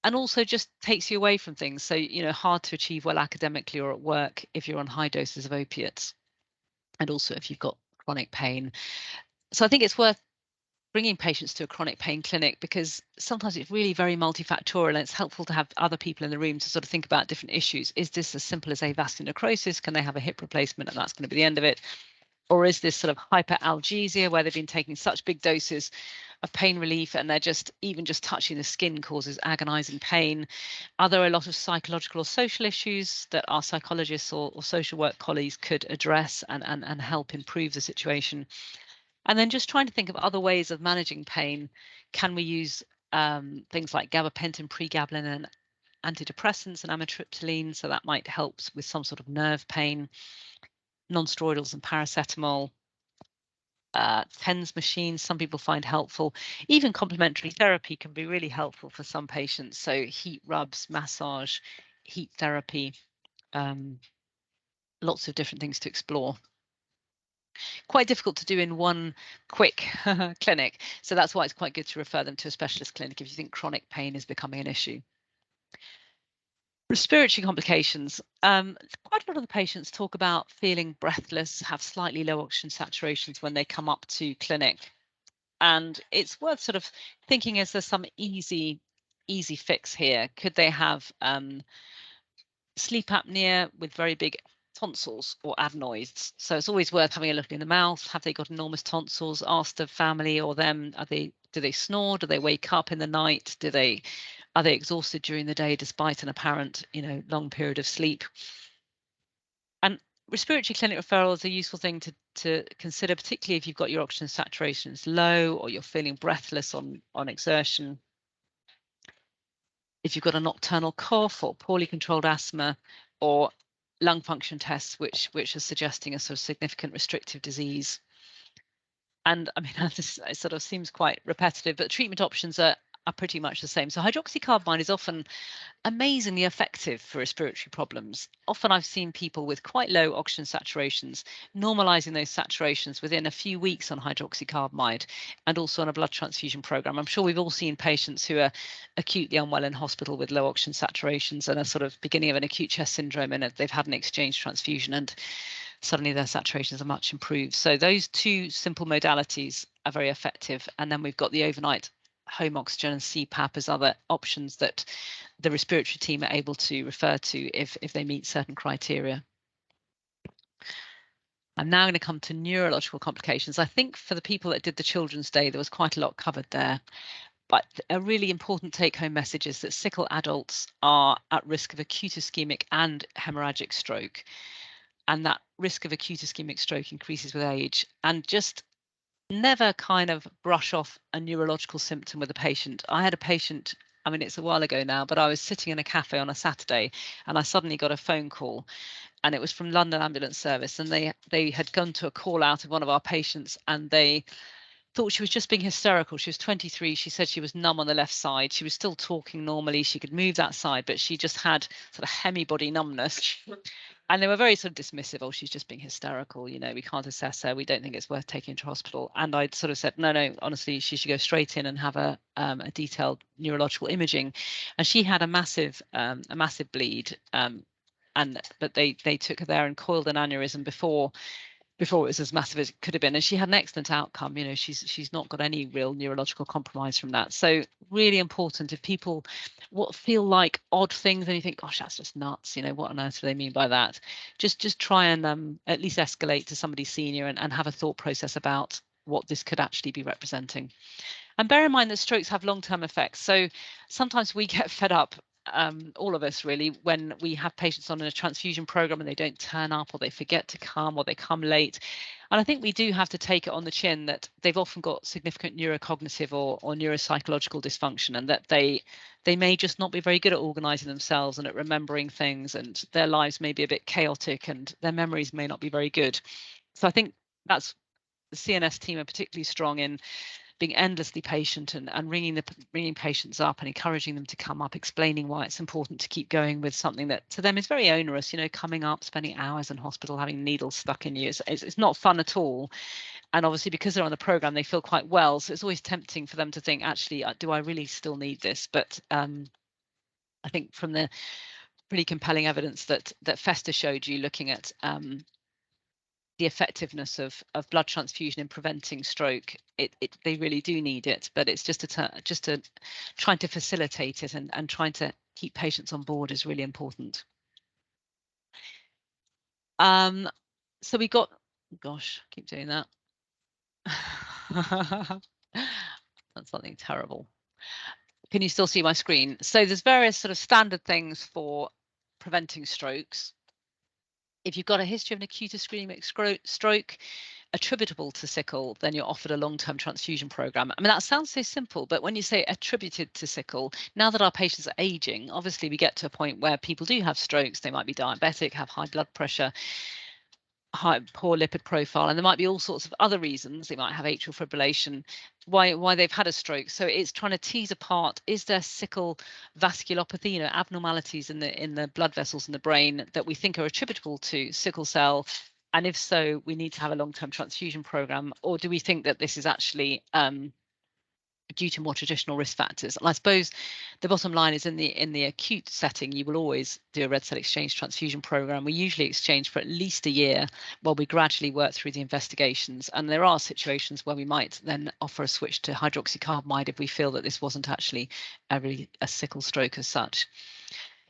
And also just takes you away from things. So, you know, hard to achieve well academically or at work if you're on high doses of opiates, and also if you've got chronic pain. So I think it's worth bringing patients to a chronic pain clinic because sometimes it's really very multifactorial, and it's helpful to have other people in the room to sort of think about different issues. Is this as simple as avascular necrosis? Can they have a hip replacement and that's going to be the end of it? Or is this sort of hyperalgesia where they've been taking such big doses of pain relief and they're just touching the skin causes agonizing pain? Are there a lot of psychological or social issues that our psychologists or social work colleagues could address and help improve the situation? And then just trying to think of other ways of managing pain. Can we use things like gabapentin, pregabalin, and antidepressants and amitriptyline? So that might help with some sort of nerve pain. Non-steroidals and paracetamol. TENS machines, some people find helpful. Even complementary therapy can be really helpful for some patients. So heat rubs, massage, heat therapy, lots of different things to explore. Quite difficult to do in one quick clinic. So that's why it's quite good to refer them to a specialist clinic if you think chronic pain is becoming an issue. Respiratory complications. Quite a lot of the patients talk about feeling breathless, have slightly low oxygen saturations when they come up to clinic. And it's worth sort of thinking, is there some easy fix here? Could they have sleep apnea with very big tonsils or adenoids? So it's always worth having a look in the mouth. Have they got enormous tonsils? Ask the family or them, do they snore? Do they wake up in the night? Are they exhausted during the day despite an apparent, you know, long period of sleep? And respiratory clinic referral is a useful thing to consider, particularly if you've got your oxygen saturations low or you're feeling breathless on exertion. If you've got a nocturnal cough or poorly controlled asthma or lung function tests, which are suggesting a sort of significant restrictive disease. And I mean, this sort of seems quite repetitive, but treatment options are pretty much the same. So hydroxycarbamide is often amazingly effective for respiratory problems. Often I've seen people with quite low oxygen saturations normalizing those saturations within a few weeks on hydroxycarbamide and also on a blood transfusion program. I'm sure we've all seen patients who are acutely unwell in hospital with low oxygen saturations and a sort of beginning of an acute chest syndrome, and they've had an exchange transfusion and suddenly their saturations are much improved. So those two simple modalities are very effective. And then we've got the overnight home oxygen and CPAP as other options that the respiratory team are able to refer to if they meet certain criteria. I'm now going to come to neurological complications. I think for the people that did the Children's Day, there was quite a lot covered there. But a really important take-home message is that sickle adults are at risk of acute ischemic and hemorrhagic stroke. And that risk of acute ischemic stroke increases with age. And just never kind of brush off a neurological symptom with a patient. I had a patient, I mean, it's a while ago now, but I was sitting in a cafe on a Saturday and I suddenly got a phone call, and it was from London Ambulance Service, and they had gone to a call out of one of our patients, and they thought she was just being hysterical. She was 23. She said she was numb on the left side. She was still talking normally. She could move that side, but she just had sort of hemi-body numbness. And they were very sort of dismissive. Oh, she's just being hysterical. You know, we can't assess her. We don't think it's worth taking to hospital. And I'd sort of said, no, honestly, she should go straight in and have a detailed neurological imaging. And she had a massive bleed. But they took her there and coiled an aneurysm before it was as massive as it could have been, and she had an excellent outcome. You know, she's not got any real neurological compromise from that. So really important, if people what feel like odd things and you think, gosh, that's just nuts, you know, what on earth do they mean by that, just try and at least escalate to somebody senior and have a thought process about what this could actually be representing. And bear in mind that strokes have long-term effects. So sometimes we get fed up, all of us really, when we have patients on a transfusion program and they don't turn up, or they forget to come, or they come late. And I think we do have to take it on the chin that they've often got significant neurocognitive or neuropsychological dysfunction, and that they may just not be very good at organising themselves and at remembering things, and their lives may be a bit chaotic and their memories may not be very good. So I think that's the CNS team are particularly strong in being endlessly patient and ringing patients up and encouraging them to come up, explaining why it's important to keep going with something that to them is very onerous. You know, coming up, spending hours in hospital, having needles stuck in you, it's not fun at all. And obviously, because they're on the program, they feel quite well. So it's always tempting for them to think, actually, do I really still need this? But I think from the pretty compelling evidence that Fester showed you, looking at the effectiveness of blood transfusion in preventing stroke, they really do need it, but it's just trying to facilitate it and trying to keep patients on board is really important. So we got, gosh, keep doing that. That's something terrible. Can you still see my screen? So there's various sort of standard things for preventing strokes. If you've got a history of an acute ischemic stroke attributable to sickle, then you're offered a long-term transfusion program. I mean, that sounds so simple, but when you say attributed to sickle, now that our patients are aging, obviously we get to a point where people do have strokes. They might be diabetic, have high blood pressure, poor lipid profile, and there might be all sorts of other reasons. They might have atrial fibrillation, why they've had a stroke. So it's trying to tease apart, is there sickle vasculopathy, you know, abnormalities in the blood vessels in the brain that we think are attributable to sickle cell, and if so, we need to have a long-term transfusion program, or do we think that this is actually due to more traditional risk factors? And I suppose the bottom line is in the acute setting, you will always do a red cell exchange transfusion program. We usually exchange for at least a year while we gradually work through the investigations. And there are situations where we might then offer a switch to hydroxycarbamide if we feel that this wasn't actually a sickle stroke as such.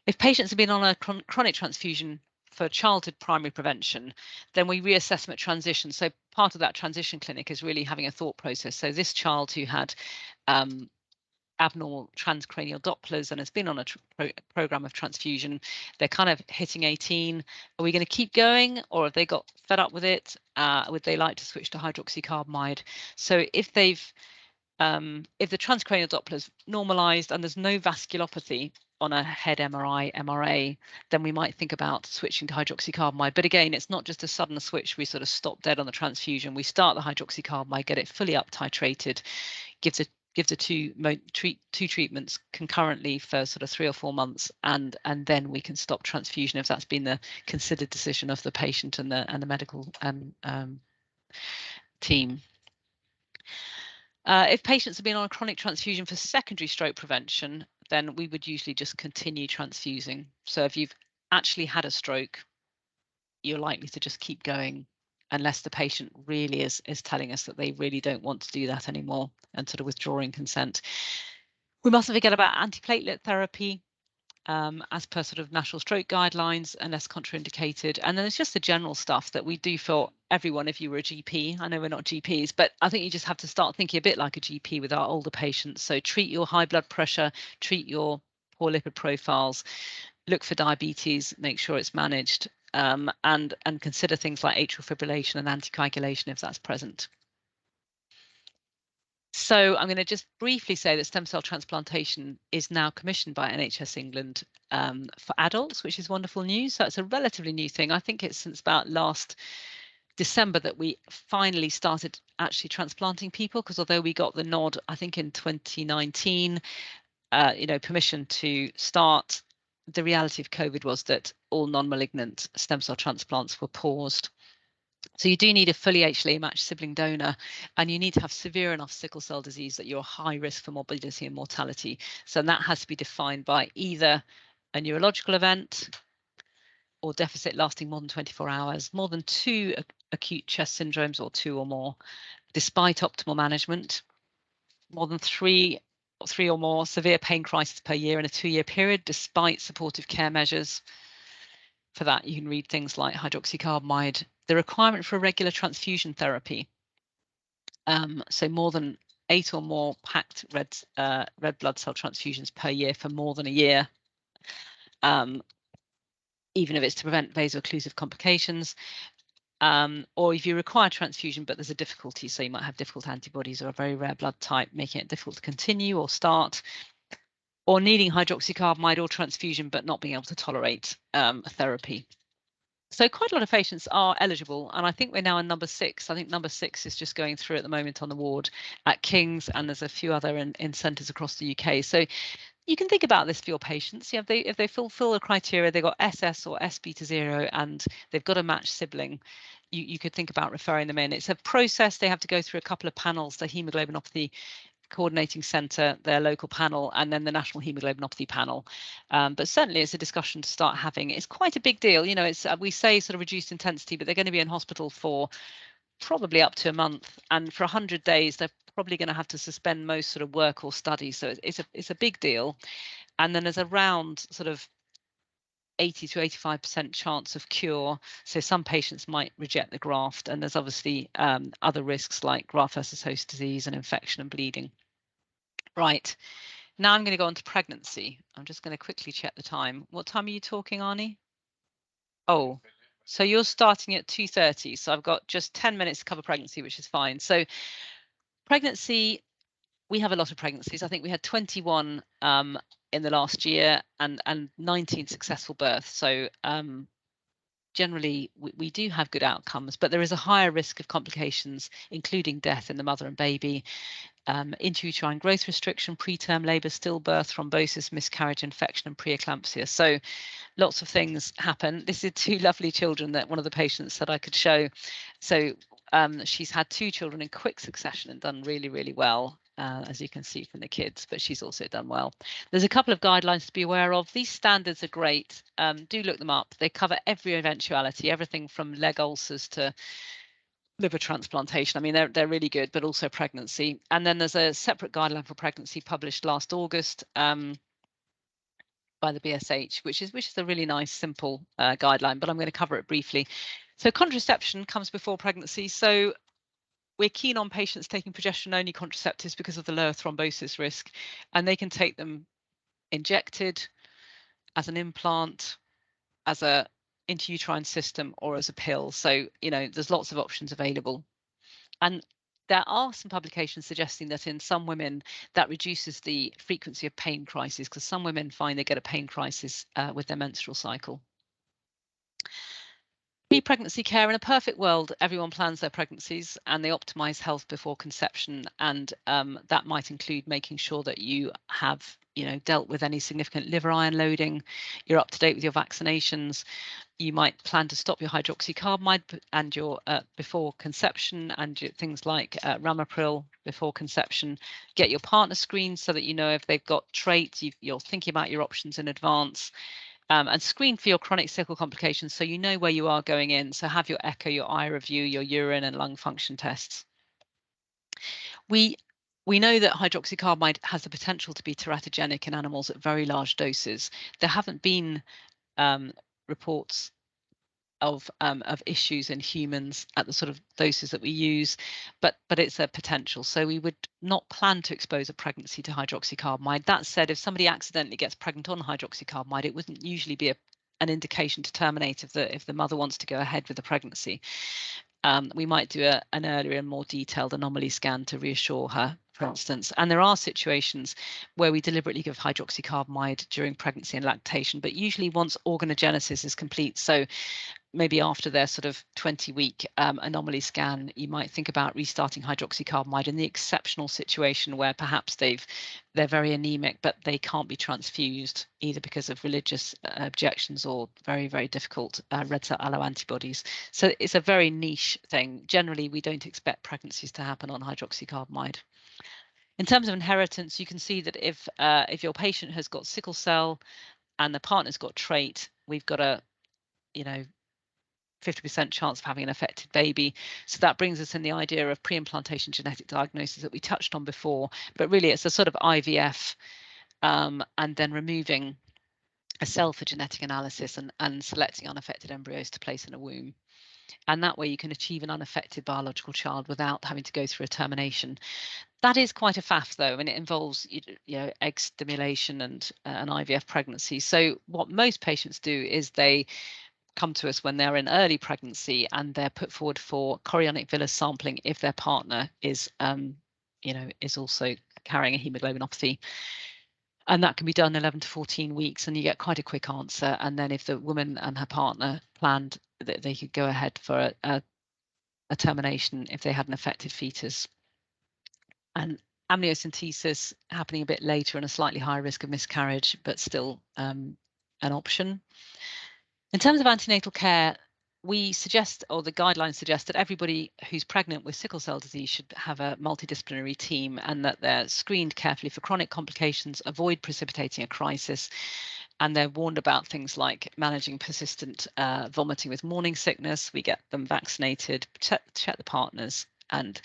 If patients have been on a chronic transfusion for childhood primary prevention, then we reassess them at transition. So part of that transition clinic is really having a thought process. So this child who had abnormal transcranial Dopplers and has been on a program of transfusion, they're kind of hitting 18. Are we going to keep going, or have they got fed up with it? Would they like to switch to hydroxycarbamide? So if they've if the transcranial Doppler's normalized and there's no vasculopathy on a head MRI, MRA, then we might think about switching to hydroxycarbamide. But again, it's not just a sudden switch. We sort of stop dead on the transfusion. We start the hydroxycarbamide, get it fully up titrated, give the two treatments concurrently for sort of 3 or 4 months, and then we can stop transfusion if that's been the considered decision of the patient and the medical team. If patients have been on a chronic transfusion for secondary stroke prevention, then we would usually just continue transfusing. So if you've actually had a stroke, you're likely to just keep going unless the patient really is telling us that they really don't want to do that anymore and sort of withdrawing consent. We mustn't forget about antiplatelet therapy. as per sort of national stroke guidelines, unless contraindicated. And then there's just the general stuff that we do for everyone if you were a GP. I know we're not GPs, but I think you just have to start thinking a bit like a GP with our older patients. So treat your high blood pressure, treat your poor lipid profiles, look for diabetes, make sure it's managed, and consider things like atrial fibrillation and anticoagulation if that's present. So I'm going to just briefly say that stem cell transplantation is now commissioned by NHS England for adults, which is wonderful news. So it's a relatively new thing. I think it's since about last December that we finally started actually transplanting people, because although we got the nod, I think in 2019, permission to start, the reality of COVID was that all non-malignant stem cell transplants were paused. So you do need a fully HLA matched sibling donor, and you need to have severe enough sickle cell disease that you're high risk for morbidity and mortality. So that has to be defined by either a neurological event or deficit lasting more than 24 hours, more than 2 acute chest syndromes or 2 or more, despite optimal management, more than 3 or more severe pain crises per year in a 2-year period, despite supportive care measures. For that, you can read things like hydroxycarbamide, the requirement for a regular transfusion therapy. So more than 8 or more packed red blood cell transfusions per year for more than a year, even if it's to prevent vaso-occlusive complications. Or if you require transfusion, but there's a difficulty, so you might have difficult antibodies or a very rare blood type, making it difficult to continue or start, or needing hydroxycarbamide or transfusion, but not being able to tolerate therapy. So quite a lot of patients are eligible, and I think we're now in number 6. I think number 6 is just going through at the moment on the ward at King's, and there's a few other in centres across the UK. So you can think about this for your patients. Yeah, if they fulfil the criteria, they've got SS or SB to 0, and they've got a matched sibling, you could think about referring them in. It's a process. They have to go through a couple of panels, the hemoglobinopathy coordinating centre, their local panel, and then the national hemoglobinopathy panel. But certainly it's a discussion to start having. It's quite a big deal. You know, it's we say sort of reduced intensity, but they're going to be in hospital for probably up to a month, and for 100 days they're probably going to have to suspend most sort of work or study. So it's a big deal. And then there's around sort of 80 to 85% chance of cure. So some patients might reject the graft, and there's obviously other risks like graft versus host disease and infection and bleeding. Right, now I'm going to go on to pregnancy. I'm just going to quickly check the time. What time are you talking, Arnie? Oh, so you're starting at 2:30. So I've got just 10 minutes to cover pregnancy, which is fine. So pregnancy, we have a lot of pregnancies. I think we had 21 in the last year and 19 successful births. So generally we do have good outcomes, but there is a higher risk of complications, including death in the mother and baby, intrauterine growth restriction, preterm labour, stillbirth, thrombosis, miscarriage, infection, and preeclampsia. So lots of things happen. This is 2 lovely children that one of the patients said I could show. So she's had 2 children in quick succession and done really, really well, as you can see from the kids, but she's also done well. There's a couple of guidelines to be aware of. These standards are great. Do look them up. They cover every eventuality, everything from leg ulcers to liver transplantation. I mean, they're really good, but also pregnancy. And then there's a separate guideline for pregnancy published last August by the BSH, which is a really nice, simple guideline, but I'm going to cover it briefly. So contraception comes before pregnancy. So we're keen on patients taking progesterone-only contraceptives because of the lower thrombosis risk, and they can take them injected, as an implant, as a intrauterine system, or as a pill. So, you know, there's lots of options available. And there are some publications suggesting that in some women that reduces the frequency of pain crises, because some women find they get a pain crisis with their menstrual cycle. Pre-pregnancy care. In a perfect world, everyone plans their pregnancies and they optimize health before conception, and that might include making sure that you have, you know, dealt with any significant liver iron loading, you're up to date with your vaccinations. You might plan to stop your hydroxycarbamide and your before conception, and things like ramipril before conception. Get your partner screened so that you know if they've got traits. You're thinking about your options in advance. And screen for your chronic sickle complications so you know where you are going in. So have your echo, your eye review, your urine and lung function tests. We We know that hydroxycarbamide has the potential to be teratogenic in animals at very large doses. There haven't been reports of issues in humans at the sort of doses that we use, but it's a potential. So we would not plan to expose a pregnancy to hydroxycarbamide. That said, if somebody accidentally gets pregnant on hydroxycarbamide, it wouldn't usually be an indication to terminate if the mother wants to go ahead with the pregnancy. We might do an earlier and more detailed anomaly scan to reassure her, for instance. And there are situations where we deliberately give hydroxycarbamide during pregnancy and lactation, but usually once organogenesis is complete. So maybe after their sort of 20-week anomaly scan, you might think about restarting hydroxycarbamide in the exceptional situation where perhaps they're very anemic, but they can't be transfused either because of religious objections or very, very difficult red cell alloantibodies. So it's a very niche thing. Generally, we don't expect pregnancies to happen on hydroxycarbamide. In terms of inheritance, you can see that if your patient has got sickle cell and the partner's got trait, we've got a 50% chance of having an affected baby. So that brings us in the idea of pre-implantation genetic diagnosis that we touched on before, but really it's a sort of IVF and then removing a cell for genetic analysis and selecting unaffected embryos to place in a womb. And that way you can achieve an unaffected biological child without having to go through a termination. That is quite a faff though, and it involves egg stimulation and an IVF pregnancy. So what most patients do is they come to us when they're in early pregnancy and they're put forward for chorionic villus sampling if their partner is also carrying a hemoglobinopathy. And that can be done 11 to 14 weeks and you get quite a quick answer. And then if the woman and her partner planned that they could go ahead for a termination if they had an affected fetus. And amniocentesis happening a bit later and a slightly higher risk of miscarriage, but still an option. In terms of antenatal care, we suggest, or the guidelines suggest, that everybody who's pregnant with sickle cell disease should have a multidisciplinary team and that they're screened carefully for chronic complications, avoid precipitating a crisis, and they're warned about things like managing persistent vomiting with morning sickness. We get them vaccinated, check the partners, and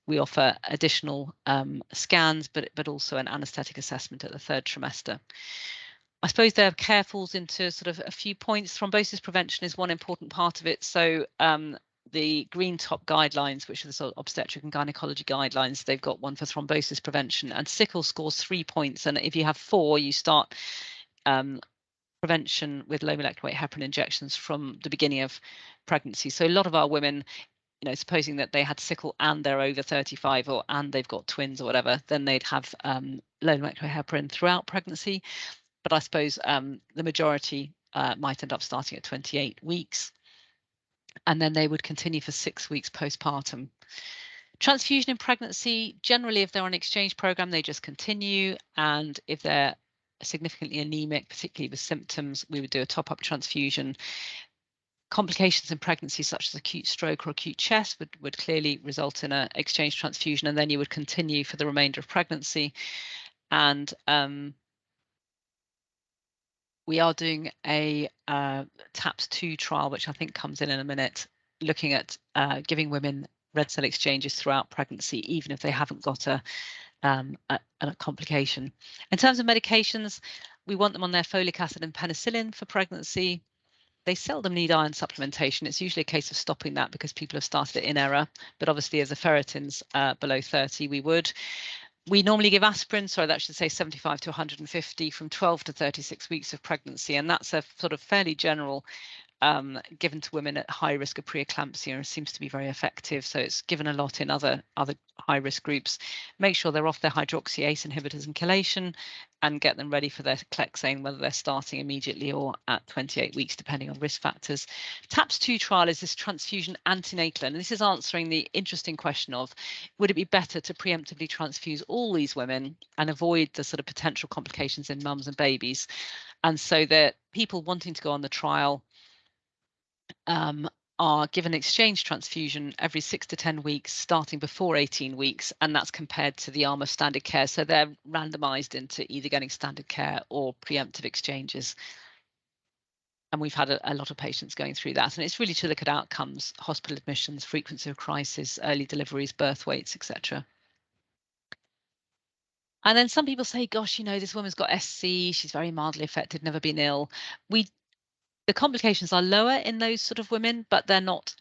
we offer additional scans, but also an anaesthetic assessment at the 3rd trimester. I suppose their care falls into sort of a few points. Thrombosis prevention is one important part of it. So the green top guidelines, which are the sort of obstetric and gynecology guidelines, they've got one for thrombosis prevention, and Sickle scores 3 points. And if you have 4, you start prevention with low molecular weight heparin injections from the beginning of pregnancy. So a lot of our women, supposing that they had sickle and they're over 35 and they've got twins or whatever, then they'd have low molecular heparin throughout pregnancy. But I suppose the majority might end up starting at 28 weeks. And then they would continue for 6 weeks postpartum. Transfusion in pregnancy, generally, if they're on an exchange program, they just continue. And if they're significantly anemic, particularly with symptoms, we would do a top-up transfusion. Complications in pregnancy, such as acute stroke or acute chest, would clearly result in an exchange transfusion, and then you would continue for the remainder of pregnancy. And we are doing a TAPS2 trial, which I think comes in a minute, looking at giving women red cell exchanges throughout pregnancy, even if they haven't got a complication. In terms of medications, we want them on their folic acid and penicillin for pregnancy. They seldom need iron supplementation. It's usually a case of stopping that because people have started it in error. But obviously, as the ferritin's below 30, we would. We normally give aspirin, so that should say 75 to 150 from 12 to 36 weeks of pregnancy. And that's a sort of fairly general given to women at high risk of preeclampsia and seems to be very effective. So it's given a lot in other high risk groups. Make sure they're off their hydroxyase inhibitors and chelation and get them ready for their clexane, whether they're starting immediately or at 28 weeks, depending on risk factors. TAPS2 trial is this transfusion antenatal, and this is answering the interesting question of, would it be better to preemptively transfuse all these women and avoid the sort of potential complications in mums and babies? And so that people wanting to go on the trial are given exchange transfusion every 6 to 10 weeks, starting before 18 weeks, and that's compared to the arm of standard care. So they're randomized into either getting standard care or preemptive exchanges. And we've had a lot of patients going through that. And it's really to look at outcomes, hospital admissions, frequency of crisis, early deliveries, birth weights, etc. And then some people say, gosh, you know, this woman's got SC, she's very mildly affected, never been ill. The complications are lower in those sort of women, but they're not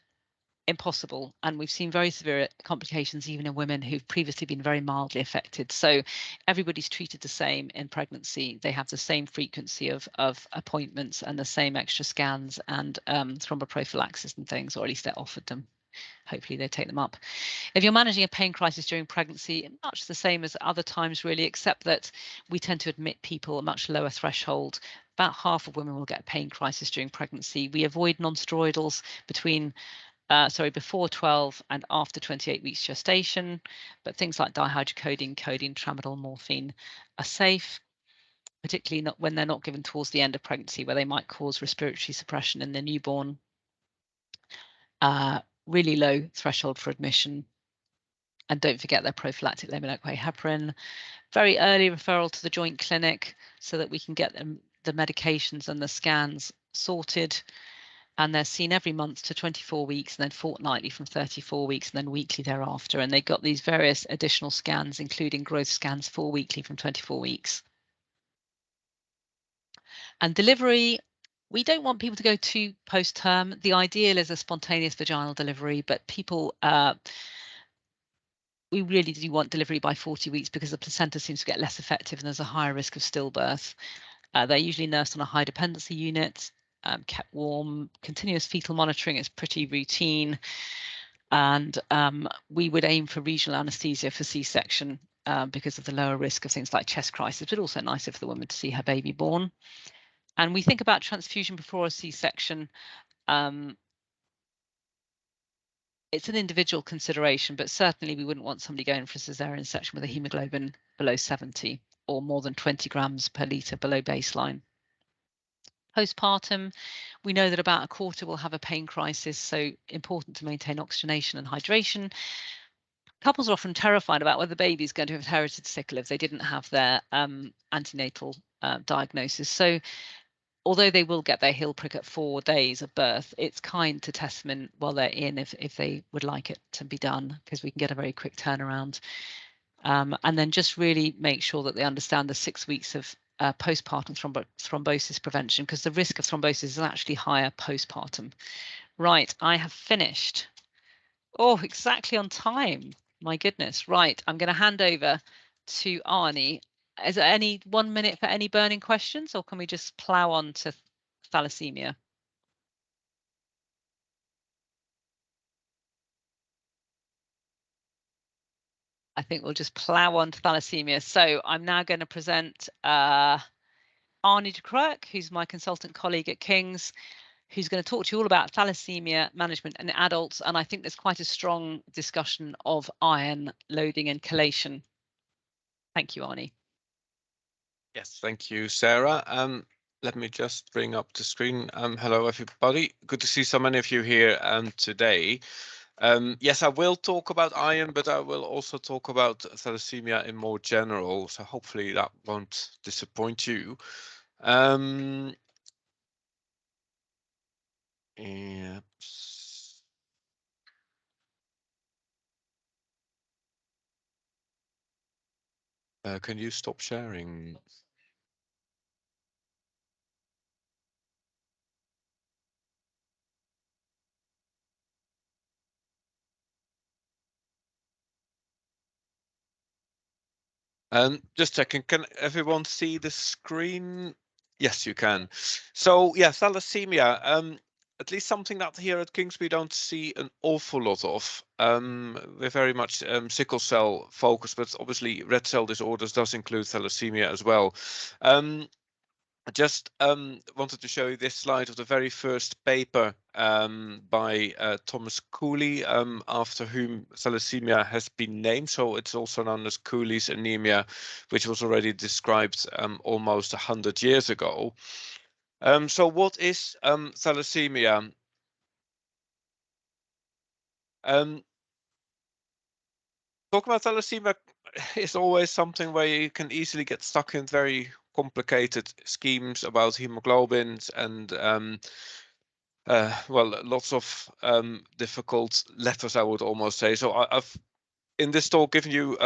impossible. And we've seen very severe complications even in women who've previously been very mildly affected. So everybody's treated the same in pregnancy. They have the same frequency of appointments and the same extra scans and thromboprophylaxis and things, or at least they're offered them. Hopefully they take them up. If you're managing a pain crisis during pregnancy, much the same as other times really, except that we tend to admit people a much lower threshold. About half of women will get a pain crisis during pregnancy. We avoid non-steroidals before 12 and after 28 weeks gestation, but things like dihydrocodeine, codeine, tramadol, morphine are safe, particularly not when they're not given towards the end of pregnancy, where they might cause respiratory suppression in the newborn. Really low threshold for admission. And don't forget their prophylactic levodopa heparin. Very early referral to the joint clinic so that we can get them the medications and the scans sorted. And they're seen every month to 24 weeks and then fortnightly from 34 weeks and then weekly thereafter. And they got these various additional scans, including growth scans 4 weekly from 24 weeks. And delivery, we don't want people to go too post-term. The ideal is a spontaneous vaginal delivery, but people we really do want delivery by 40 weeks because the placenta seems to get less effective and there's a higher risk of stillbirth. They're usually nursed on a high dependency unit, kept warm, continuous fetal monitoring is pretty routine. And we would aim for regional anaesthesia for C-section because of the lower risk of things like chest crisis, but also nicer for the woman to see her baby born. And we think about transfusion before a C-section. It's an individual consideration, but certainly we wouldn't want somebody going for a cesarean section with a hemoglobin below 70 or more than 20 grams per litre below baseline. Postpartum, we know that about a quarter will have a pain crisis, so important to maintain oxygenation and hydration. Couples are often terrified about whether the baby is going to have inherited sickle if they didn't have their antenatal diagnosis. So although they will get their heel prick at 4 days of birth, it's kind to test them in while they're in if they would like it to be done, because we can get a very quick turnaround. And then just really make sure that they understand the 6 weeks of postpartum thrombosis prevention, because the risk of thrombosis is actually higher postpartum. Right, I have finished. Oh, exactly on time. My goodness. Right, I'm going to hand over to Arnie. Is there any 1 minute for any burning questions, or can we just plow on to thalassemia? I think we'll just plow on to thalassemia. So I'm now going to present Arnie de Klerk, who's my consultant colleague at King's, who's going to talk to you all about thalassemia management in adults. And I think there's quite a strong discussion of iron loading and chelation. Thank you, Arnie. Yes, thank you, Sarah. Let me just bring up the screen. Hello, everybody. Good to see so many of you here today. Yes, I will talk about iron, but I will also talk about thalassemia in more general. So hopefully that won't disappoint you. Yeah. Can you stop sharing? Just checking, can everyone see the screen? Yes, you can. So yeah, thalassemia, at least something that here at King's we don't see an awful lot of. We're very much sickle cell focused, but obviously red cell disorders does include thalassemia as well. I just wanted to show you this slide of the very first paper by Thomas Cooley, after whom thalassemia has been named. So it's also known as Cooley's anemia, which was already described almost 100 years ago. So what is thalassemia? Talk about thalassemia is always something where you can easily get stuck in very complicated schemes about hemoglobins and well, lots of difficult letters, I would almost say. So I've in this talk given you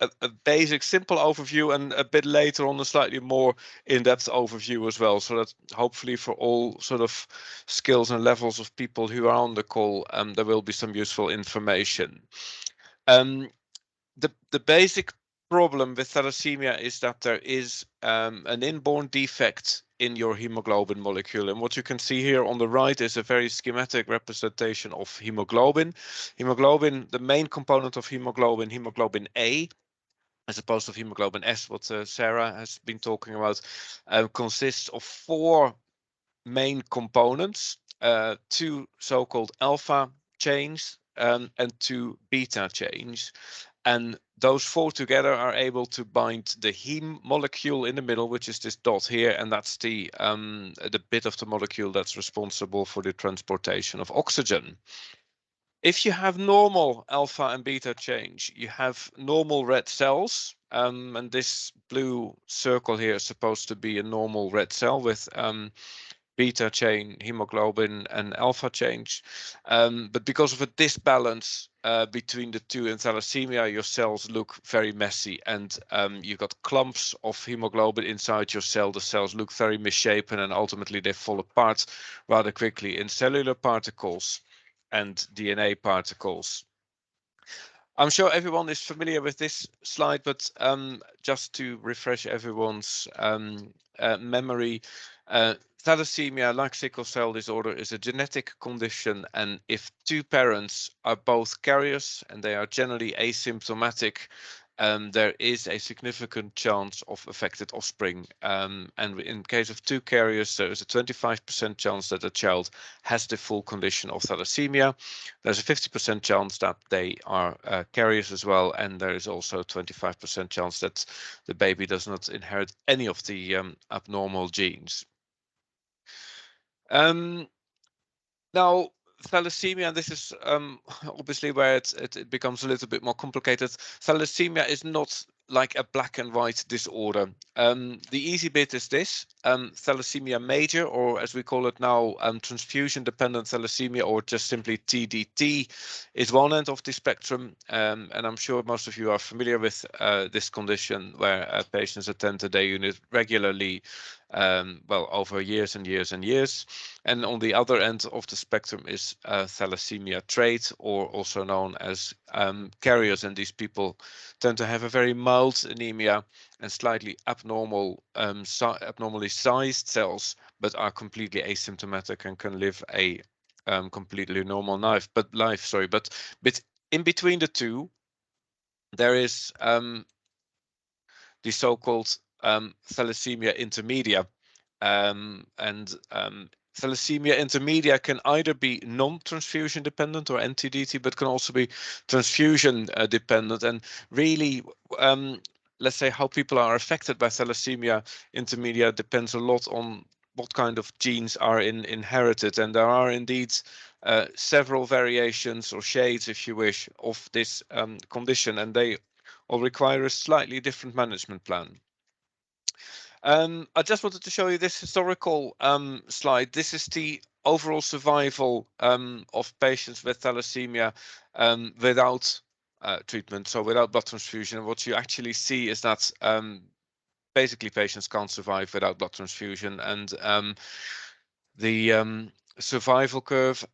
a basic, simple overview, and a bit later on a slightly more in-depth overview as well, so that hopefully for all sort of skills and levels of people who are on the call, there will be some useful information. The basic problem with thalassemia is that there is an inborn defect in your hemoglobin molecule. And what you can see here on the right is a very schematic representation of hemoglobin. Hemoglobin, the main component of hemoglobin, hemoglobin A, as opposed to hemoglobin S, what Sarah has been talking about, consists of 4 main components, 2 so-called alpha chains and 2 beta chains. And those 4 together are able to bind the heme molecule in the middle, which is this dot here, and that's the bit of the molecule that's responsible for the transportation of oxygen. If you have normal alpha and beta change, you have normal red cells, and this blue circle here is supposed to be a normal red cell with beta chain, hemoglobin, and alpha change. But because of a disbalance between the two in thalassemia, your cells look very messy, and you've got clumps of hemoglobin inside your cell. The cells look very misshapen, and ultimately they fall apart rather quickly in cellular particles and DNA particles. I'm sure everyone is familiar with this slide, but just to refresh everyone's memory, thalassemia, like sickle cell disorder, is a genetic condition, and if 2 parents are both carriers and they are generally asymptomatic, there is a significant chance of affected offspring. And in case of 2 carriers, there is a 25% chance that the child has the full condition of thalassemia. There's a 50% chance that they are carriers as well, and there is also a 25% chance that the baby does not inherit any of the abnormal genes. Now, thalassemia, this is obviously where it becomes a little bit more complicated. Thalassemia is not like a black and white disorder. The easy bit is this: thalassemia major, or as we call it now, transfusion dependent thalassemia, or just simply TDT, is one end of the spectrum. And I'm sure most of you are familiar with this condition, where patients attend the day unit regularly, well, over years and years and years. And on the other end of the spectrum is thalassemia trait, or also known as carriers. And these people tend to have a very mild anemia and slightly abnormally sized cells, but are completely asymptomatic and can live a completely normal life. But in between the two, there is the so-called thalassemia intermedia. Thalassemia intermedia can either be non-transfusion dependent, or NTDT, but can also be transfusion dependent. And really, let's say how people are affected by thalassemia intermedia depends a lot on what kind of genes are inherited. And there are indeed several variations or shades, if you wish, of this condition, and they all require a slightly different management plan. I just wanted to show you this historical slide. This is the overall survival of patients with thalassemia without treatment, so without blood transfusion. What you actually see is that basically patients can't survive without blood transfusion, and the survival curve,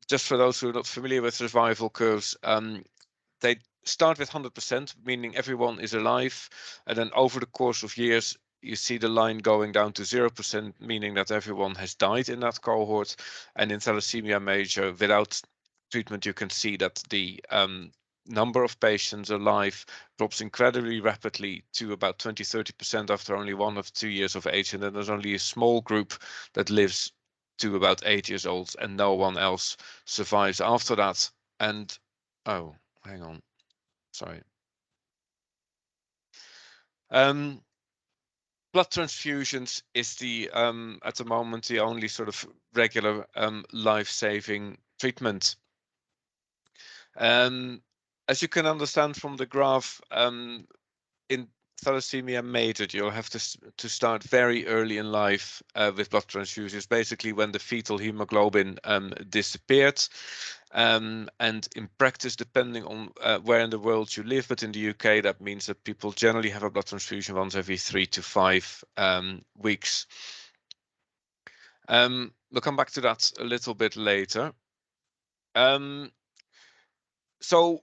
just for those who are not familiar with survival curves, they start with 100%, meaning everyone is alive, and then over the course of years you see the line going down to 0%, meaning that everyone has died in that cohort. And in thalassemia major, without treatment, you can see that the number of patients alive drops incredibly rapidly to about 20-30% after only 1 or 2 years of age, and then there's only a small group that lives to about 8 years old, and no one else survives after that. And oh, hang on, sorry. Blood transfusions is the at the moment the only sort of regular life-saving treatment. As you can understand from the graph, in thalassemia major, you'll have to start very early in life with blood transfusions, basically when the fetal hemoglobin disappeared. And in practice, depending on where in the world you live, but in the UK, that means that people generally have a blood transfusion once every 3 to 5 weeks. We'll come back to that a little bit later. So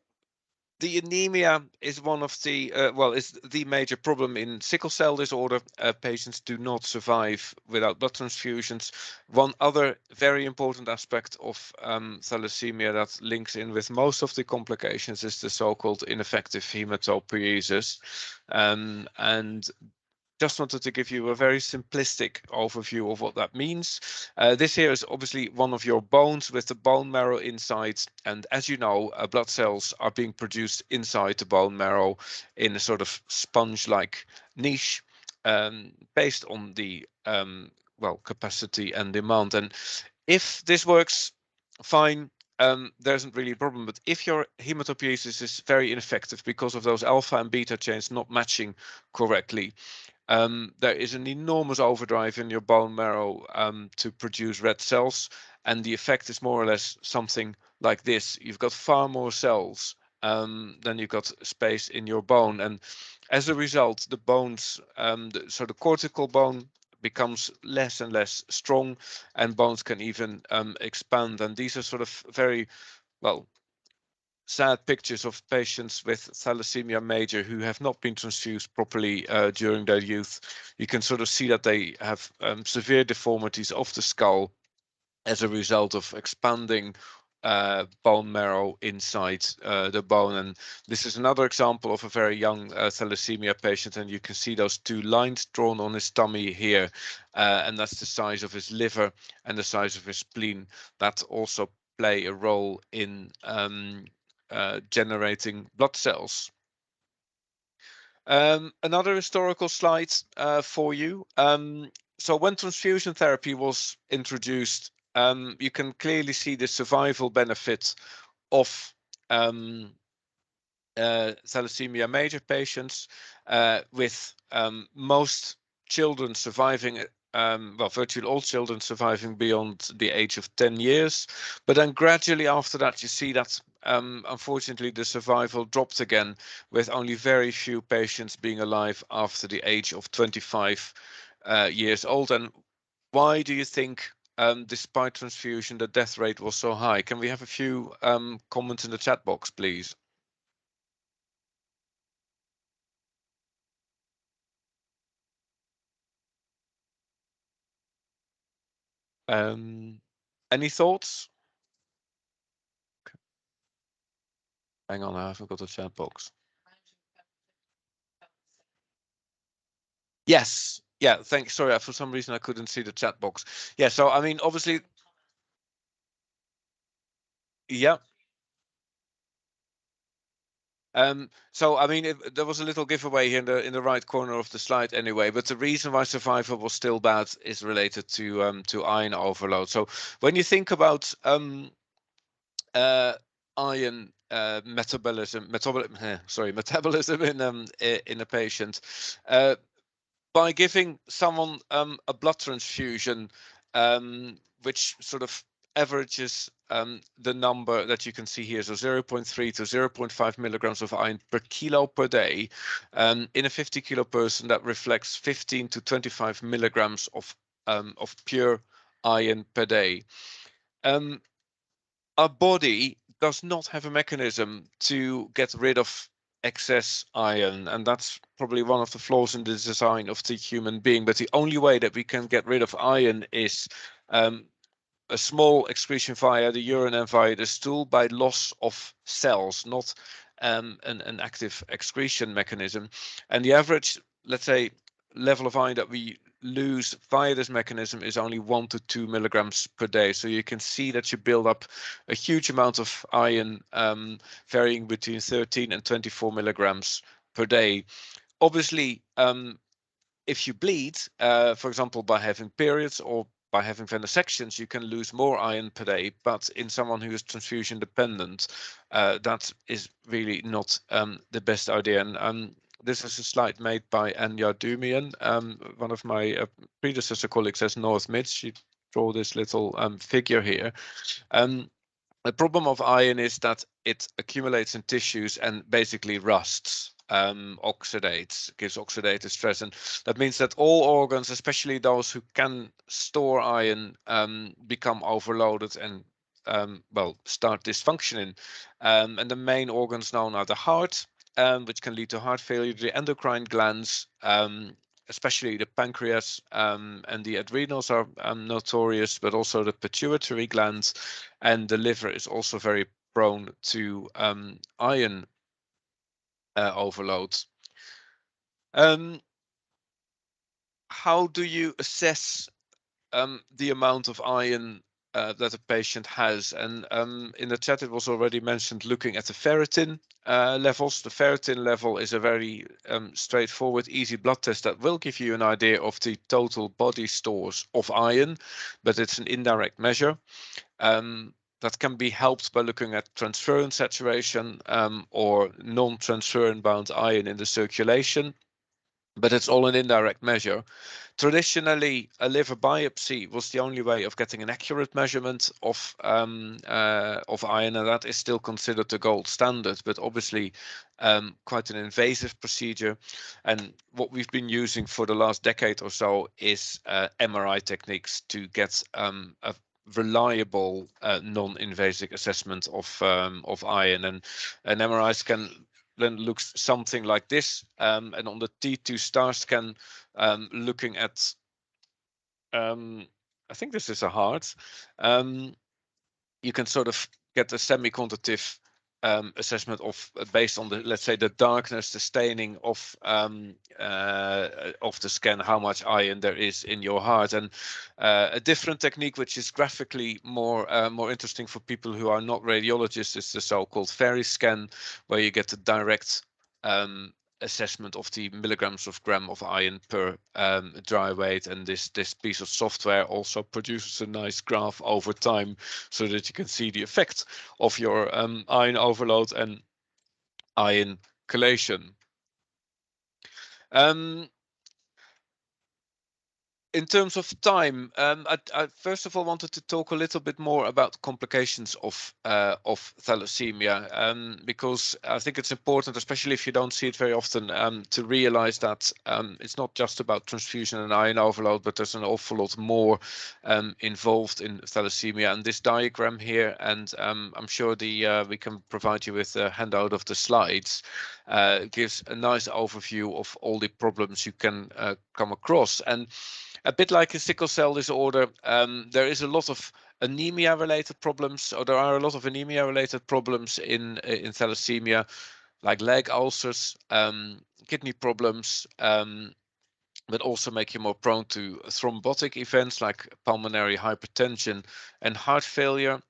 the anemia is one of the is the major problem in sickle cell disorder. Patients do not survive without blood transfusions. One other very important aspect of thalassemia that links in with most of the complications is the so-called ineffective hematopoiesis, and just wanted to give you a very simplistic overview of what that means. This here is obviously one of your bones with the bone marrow inside. And as you know, blood cells are being produced inside the bone marrow in a sort of sponge-like niche based on the capacity and demand. And if this works fine, there isn't really a problem. But if your hematopoiesis is very ineffective because of those alpha and beta chains not matching correctly, there is an enormous overdrive in your bone marrow to produce red cells, and the effect is more or less something like this. You've got far more cells than you've got space in your bone, and as a result, the bones, so the cortical bone becomes less and less strong, and bones can even expand. And these are sort of very, well, sad pictures of patients with thalassemia major who have not been transfused properly during their youth. You can sort of see that they have severe deformities of the skull as a result of expanding bone marrow inside the bone. And this is another example of a very young thalassemia patient, and you can see those two lines drawn on his tummy here, and that's the size of his liver and the size of his spleen that also play a role in generating blood cells. Another historical slide for you. So when transfusion therapy was introduced, you can clearly see the survival benefit of thalassemia major patients, with most children surviving, virtually all children surviving beyond the age of 10 years. But then gradually after that, you see that unfortunately the survival dropped again, with only very few patients being alive after the age of 25 years old. And why do you think, despite transfusion, the death rate was so high? Can we have a few comments in the chat box, please? Any thoughts? Hang on, I haven't got a chat box. Yes. Yeah, thanks. Sorry, for some reason I couldn't see the chat box. Yeah, so I mean, obviously, yeah. So I mean, there was a little giveaway here in the right corner of the slide anyway. But the reason why survival was still bad is related to iron overload. So when you think about iron metabolism in a patient, by giving someone a blood transfusion, which sort of averages the number that you can see here, so 0.3 to 0.5 milligrams of iron per kilo per day, in a 50 kilo person, that reflects 15 to 25 milligrams of pure iron per day. Our body does not have a mechanism to get rid of excess iron, and that's probably one of the flaws in the design of the human being. But the only way that we can get rid of iron is a small excretion via the urine and via the stool by loss of cells, not an active excretion mechanism. And the average, let's say, level of iron that we lose via this mechanism is only 1 to 2 milligrams per day. So you can see that you build up a huge amount of iron, varying between 13 and 24 milligrams per day. Obviously, if you bleed, for example, by having periods or by having venesections, you can lose more iron per day. But in someone who is transfusion dependent, that is really not the best idea. And this is a slide made by Anya Dumian, one of my predecessor colleagues as North Mid. She drew this little figure here. The problem of iron is that it accumulates in tissues and basically rusts, oxidates, gives oxidative stress, and that means that all organs, especially those who can store iron, become overloaded and well, start dysfunctioning. And the main organs known are the heart, which can lead to heart failure, the endocrine glands, especially the pancreas, and the adrenals are notorious, but also the pituitary glands, and the liver is also very prone to iron overload. How do you assess the amount of iron that a patient has? And in the chat it was already mentioned looking at the ferritin levels. The ferritin level is a very straightforward, easy blood test that will give you an idea of the total body stores of iron, but it's an indirect measure. That can be helped by looking at transferrin saturation or non-transferrin bound iron in the circulation, but it's all an indirect measure. Traditionally, a liver biopsy was the only way of getting an accurate measurement of iron, and that is still considered the gold standard, but obviously quite an invasive procedure. And what we've been using for the last decade or so is MRI techniques to get a reliable non-invasive assessment of iron, and MRIs can then looks something like this, and on the T2 star scan, looking at I think this is a heart, you can sort of get a semi-quantitative assessment of based on the, let's say, the darkness, the staining of the scan, how much iron there is in your heart. And a different technique, which is graphically more interesting for people who are not radiologists, is the so-called Ferry scan, where you get the direct assessment of the milligrams of gram of iron per dry weight, and this piece of software also produces a nice graph over time so that you can see the effect of your iron overload and iron chelation. In terms of time, I first of all wanted to talk a little bit more about complications of thalassemia, because I think it's important, especially if you don't see it very often, to realize that it's not just about transfusion and iron overload, but there's an awful lot more involved in thalassemia. And this diagram here, and I'm sure we can provide you with a handout of the slides, gives a nice overview of all the problems you can come across. And a bit like a sickle cell disorder, there is a lot of anemia-related problems, or there are a lot of anemia-related problems in thalassemia, like leg ulcers, kidney problems, but also make you more prone to thrombotic events like pulmonary hypertension and heart failure.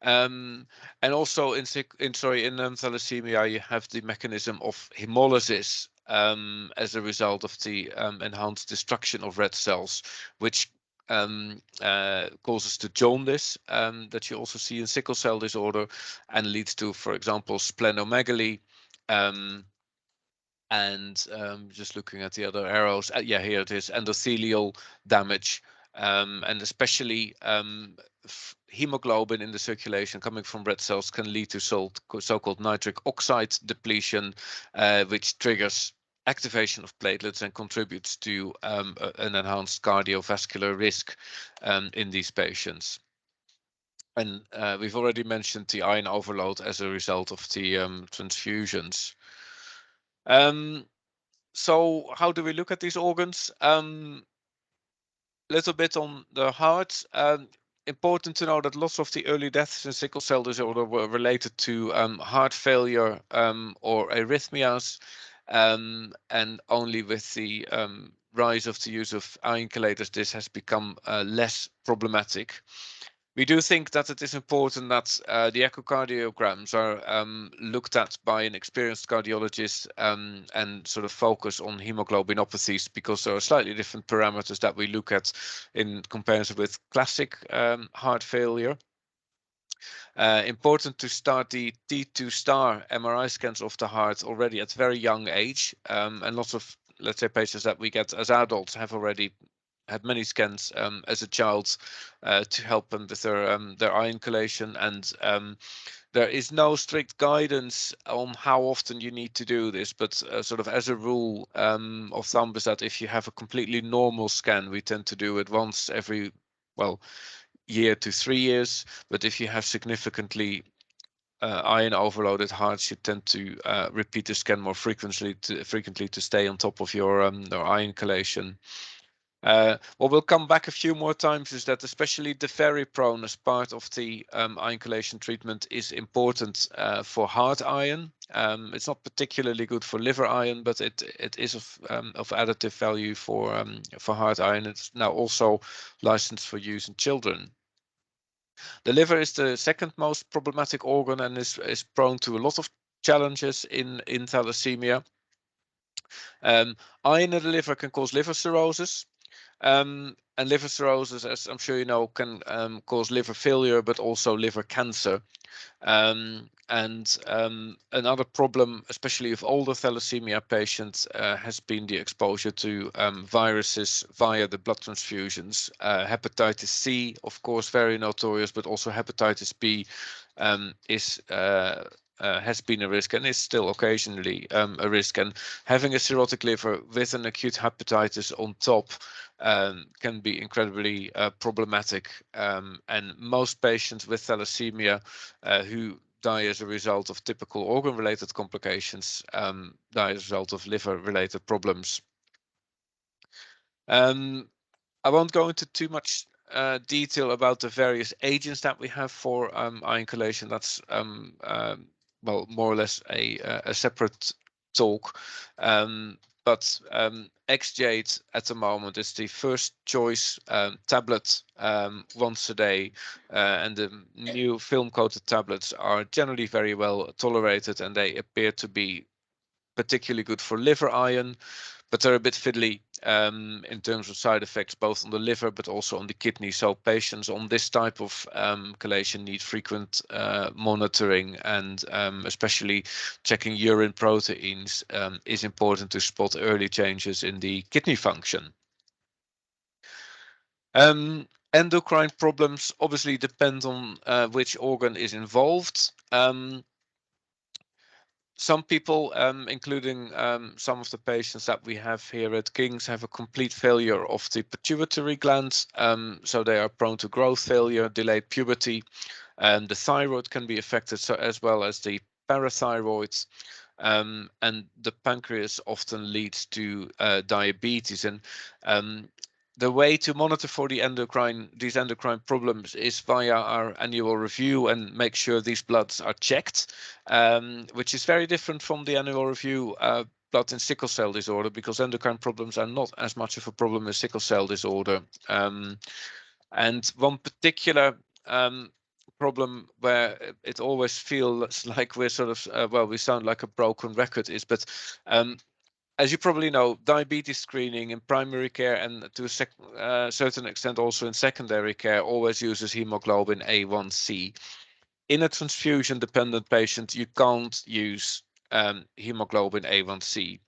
And also in thalassemia, you have the mechanism of hemolysis as a result of the enhanced destruction of red cells, which causes the jaundice that you also see in sickle cell disorder, and leads to, for example, splenomegaly. And just looking at the other arrows, yeah, here it is, endothelial damage, and especially hemoglobin in the circulation coming from red cells can lead to so-called nitric oxide depletion, which triggers activation of platelets and contributes to an enhanced cardiovascular risk in these patients. And we've already mentioned the iron overload as a result of the transfusions. So how do we look at these organs? Little bit on the heart. Important to know that lots of the early deaths in sickle cell disorder were related to heart failure or arrhythmias, and only with the rise of the use of iron chelators, this has become less problematic. We do think that it is important that the echocardiograms are looked at by an experienced cardiologist and sort of focus on hemoglobinopathies, because there are slightly different parameters that we look at in comparison with classic heart failure. Important to start the T2 star MRI scans of the heart already at very young age, and lots of, let's say, patients that we get as adults have already had many scans as a child to help them with their iron chelation, and there is no strict guidance on how often you need to do this, but sort of as a rule of thumb is that if you have a completely normal scan, we tend to do it once every, well, year to 3 years. But if you have significantly iron overloaded hearts, you tend to repeat the scan more frequently to stay on top of your iron chelation. What will come back a few more times is that especially the very prone as part of the iron chelation treatment is important for heart iron. It's not particularly good for liver iron, but it is of additive value for heart iron. It's now also licensed for use in children. The liver is the second most problematic organ and is prone to a lot of challenges in thalassemia. Iron in the liver can cause liver cirrhosis. And liver cirrhosis, as I'm sure you know, can cause liver failure, but also liver cancer. Another problem, especially of older thalassemia patients, has been the exposure to viruses via the blood transfusions. Hepatitis C, of course, very notorious, but also hepatitis B has been a risk and is still occasionally a risk. And having a cirrhotic liver with an acute hepatitis on top can be incredibly problematic. And most patients with thalassemia who die as a result of typical organ-related complications die as a result of liver-related problems. I won't go into too much detail about the various agents that we have for iron chelation. That's well, more or less a separate talk. But Xjade at the moment is the first choice tablet once a day, and the new film-coated tablets are generally very well tolerated, and they appear to be particularly good for liver iron, but they're a bit fiddly in terms of side effects, both on the liver but also on the kidney. So patients on this type of chelation need frequent monitoring, and especially checking urine proteins is important to spot early changes in the kidney function. Endocrine problems obviously depend on which organ is involved. Some people, including some of the patients that we have here at King's, have a complete failure of the pituitary glands, so they are prone to growth failure, delayed puberty, and the thyroid can be affected, so as well as the parathyroids, and the pancreas often leads to diabetes. And the way to monitor for these endocrine problems is via our annual review and make sure these bloods are checked, which is very different from the annual review blood in sickle cell disorder, because endocrine problems are not as much of a problem as sickle cell disorder. And one particular problem where it always feels like we're sort of, well, we sound like a broken record is, but as you probably know, diabetes screening in primary care and to a certain extent also in secondary care always uses hemoglobin A1C. In a transfusion-dependent patient, you can't use hemoglobin A1C.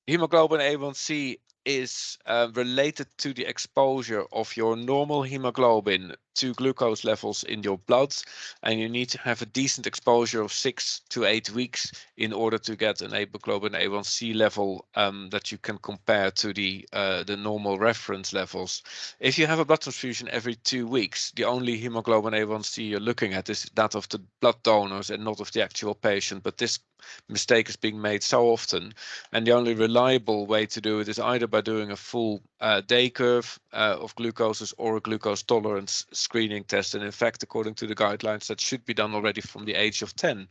Hemoglobin A1C is related to the exposure of your normal hemoglobin to glucose levels in your blood, and you need to have a decent exposure of 6 to 8 weeks in order to get an hemoglobin A1C level that you can compare to the normal reference levels. If you have a blood transfusion every 2 weeks, the only hemoglobin A1C you're looking at is that of the blood donors and not of the actual patient, but this mistake is being made so often, and the only reliable way to do it is either by doing a full day curve of glucoses or a glucose tolerance screening test. And in fact, according to the guidelines, that should be done already from the age of 10.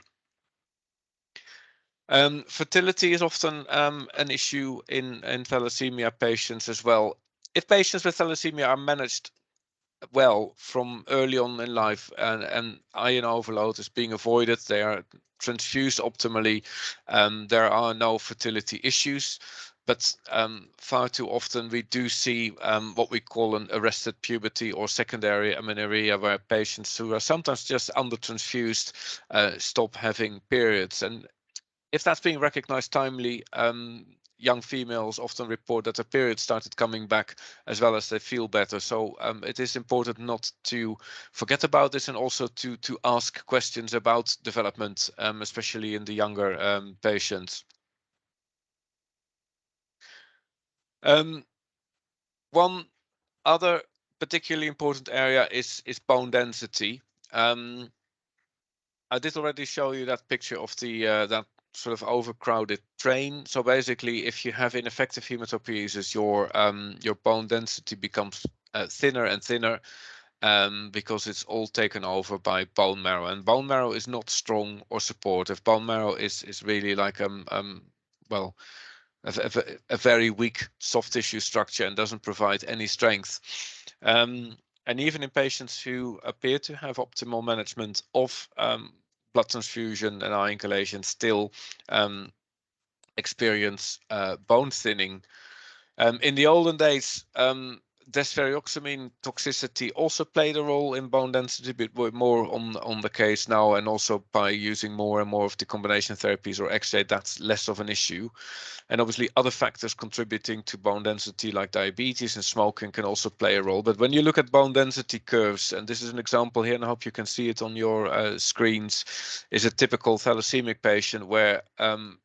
Fertility is often an issue in thalassemia patients as well. If patients with thalassemia are managed well from early on in life and iron overload is being avoided, they are transfused optimally, there are no fertility issues. But far too often we do see what we call an arrested puberty or secondary amenorrhea, where patients who are sometimes just under transfused stop having periods. And if that's being recognized timely, young females often report that their periods started coming back, as well as they feel better. So it is important not to forget about this, and also to ask questions about development, especially in the younger patients. One other particularly important area is bone density. I did already show you that picture of the that sort of overcrowded train. So basically, if you have ineffective hematopoiesis, your bone density becomes thinner and thinner, because it's all taken over by bone marrow, and bone marrow is not strong or supportive. Bone marrow is really like well, a very weak soft tissue structure and doesn't provide any strength. And even in patients who appear to have optimal management of blood transfusion and iron chelation, still experience bone thinning. In the olden days, desferrioxamine toxicity also played a role in bone density, but we're more on the case now, and also by using more and more of the combination therapies or XJ, that's less of an issue. And obviously other factors contributing to bone density like diabetes and smoking can also play a role. But when you look at bone density curves, and this is an example here, and I hope you can see it on your screens, is a typical thalassemic patient where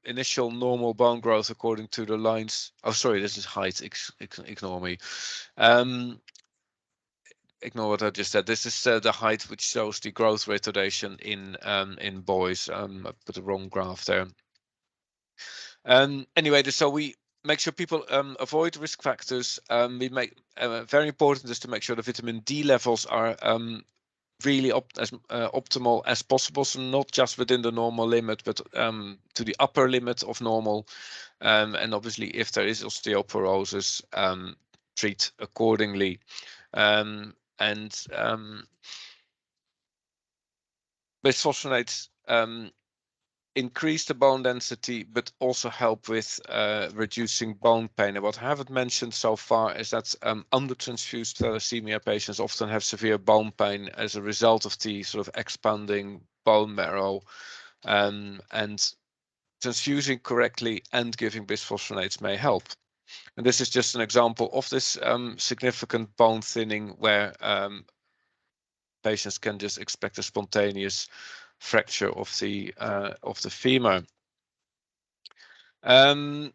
initial normal bone growth according to the lines, oh sorry, this is height, ignore me. Ignore what I just said. This is the height which shows the growth retardation in boys. I put the wrong graph there. Anyway, so we make sure people avoid risk factors. We make very important is to make sure the vitamin D levels are really optimal as possible, so not just within the normal limit, but to the upper limit of normal. And obviously, if there is osteoporosis, treat accordingly. Bisphosphonates increase the bone density, but also help with reducing bone pain. And what I haven't mentioned so far is that under-transfused thalassemia patients often have severe bone pain as a result of the sort of expanding bone marrow. And transfusing correctly and giving bisphosphonates may help. And this is just an example of this significant bone thinning where patients can just expect a spontaneous fracture of the femur. I'm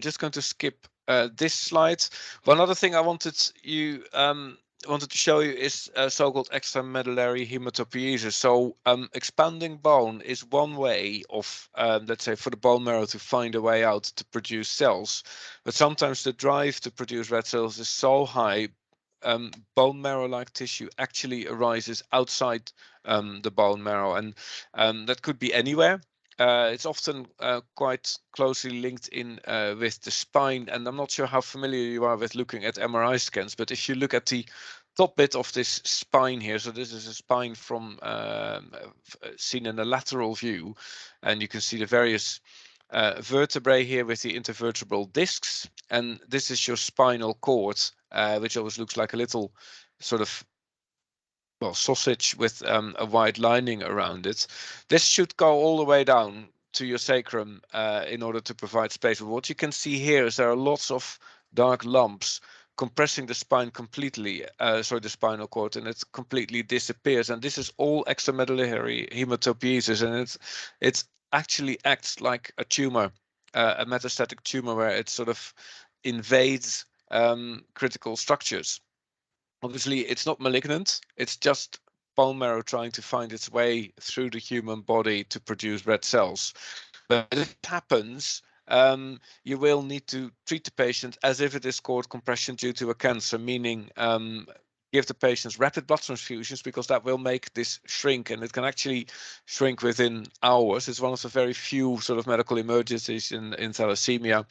just going to skip this slide. One other thing I wanted to show you is so-called extramedullary hematopoiesis. So expanding bone is one way of, let's say, for the bone marrow to find a way out to produce cells. But sometimes the drive to produce red cells is so high, bone marrow-like tissue actually arises outside the bone marrow, and that could be anywhere. It's often quite closely linked in with the spine, and I'm not sure how familiar you are with looking at MRI scans, but if you look at the top bit of this spine here, so this is a spine from seen in a lateral view, and you can see the various vertebrae here with the intervertebral discs, and this is your spinal cord, which always looks like a little sort of, well, sausage with a white lining around it. This should go all the way down to your sacrum in order to provide space. But what you can see here is there are lots of dark lumps compressing the spine completely, sorry, the spinal cord, and it completely disappears. And this is all extramedullary hematopoiesis, and it actually acts like a tumor, a metastatic tumor, where it sort of invades critical structures. Obviously, it's not malignant. It's just bone marrow trying to find its way through the human body to produce red cells. But if it happens, you will need to treat the patient as if it is cord compression due to a cancer, meaning give the patients rapid blood transfusions, because that will make this shrink, and it can actually shrink within hours. It's one of the very few sort of medical emergencies in thalassemia.